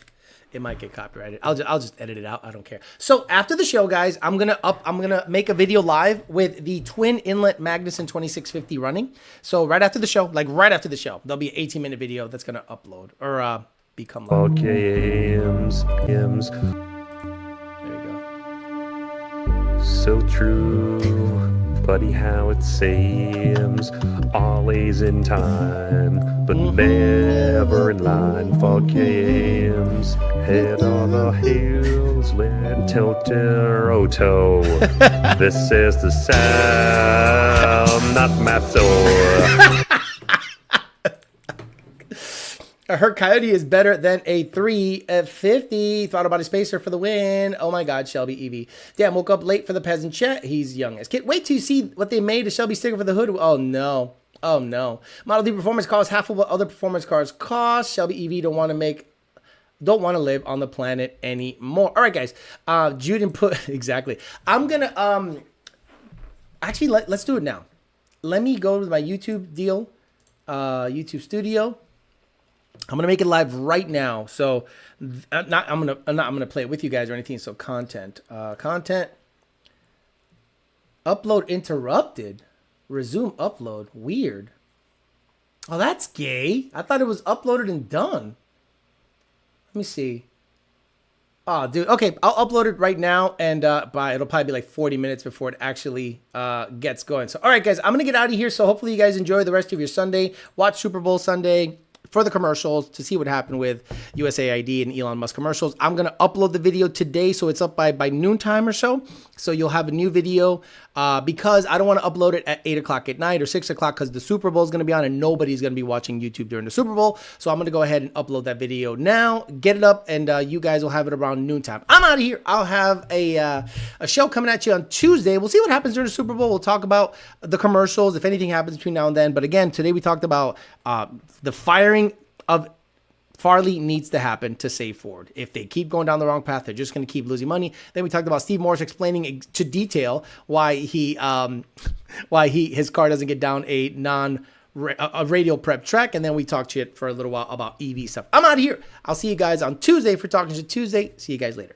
it might get copyrighted. I'll just edit it out. I don't care. So after the show, guys, I'm gonna make a video live with the twin inlet Magnuson 2650 running. So right after the show, there'll be an 18-minute video that's gonna upload or become live. Okay, hymns. There we go. So true, buddy, how it seems. Always in time, but never in line. Fog hymns, head on the hills, let tilter oto. This is the sound, not my soul. I heard Coyote is better than a 350 throttle body spacer for the win. Oh my God, Shelby EV. Damn, woke up late for the peasant chat. He's young as kid. Wait till you see what they made a Shelby sticker for the hood. Oh no. Model D performance costs half of what other performance cars cost. Shelby EV don't want to live on the planet anymore. All right, guys. Jude input exactly. I'm gonna actually let's do it now. Let me go to my YouTube deal, YouTube Studio. I'm gonna make it live right now. So, I'm gonna play it with you guys or anything. So, content, upload interrupted, resume upload. Weird. Oh, that's gay. I thought it was uploaded and done. Let me see. Oh, dude. Okay, I'll upload it right now, and it'll probably be like 40 minutes before it actually gets going. So, all right, guys, I'm gonna get out of here. So, hopefully, you guys enjoy the rest of your Sunday. Watch Super Bowl Sunday for the commercials to see what happened with USAID and Elon Musk commercials. I'm going to upload the video today, so it's up by noontime or so. So you'll have a new video because I don't want to upload it at 8 o'clock at night or 6 o'clock because the Super Bowl is going to be on and nobody's going to be watching YouTube during the Super Bowl. So I'm going to go ahead and upload that video now, get it up, and you guys will have it around noontime. I'm out of here. I'll have a show coming at you on Tuesday. We'll see what happens during the Super Bowl. We'll talk about the commercials, if anything happens between now and then. But again, today we talked about the firing of Farley needs to happen to save Ford. If they keep going down the wrong path, they're just going to keep losing money. Then we talked about Steve Morris explaining to detail why his car doesn't get down a radial prep track. And then we talked shit for a little while about EV stuff. I'm out of here. I'll see you guys on Tuesday for Talking Shit Tuesday. See you guys later.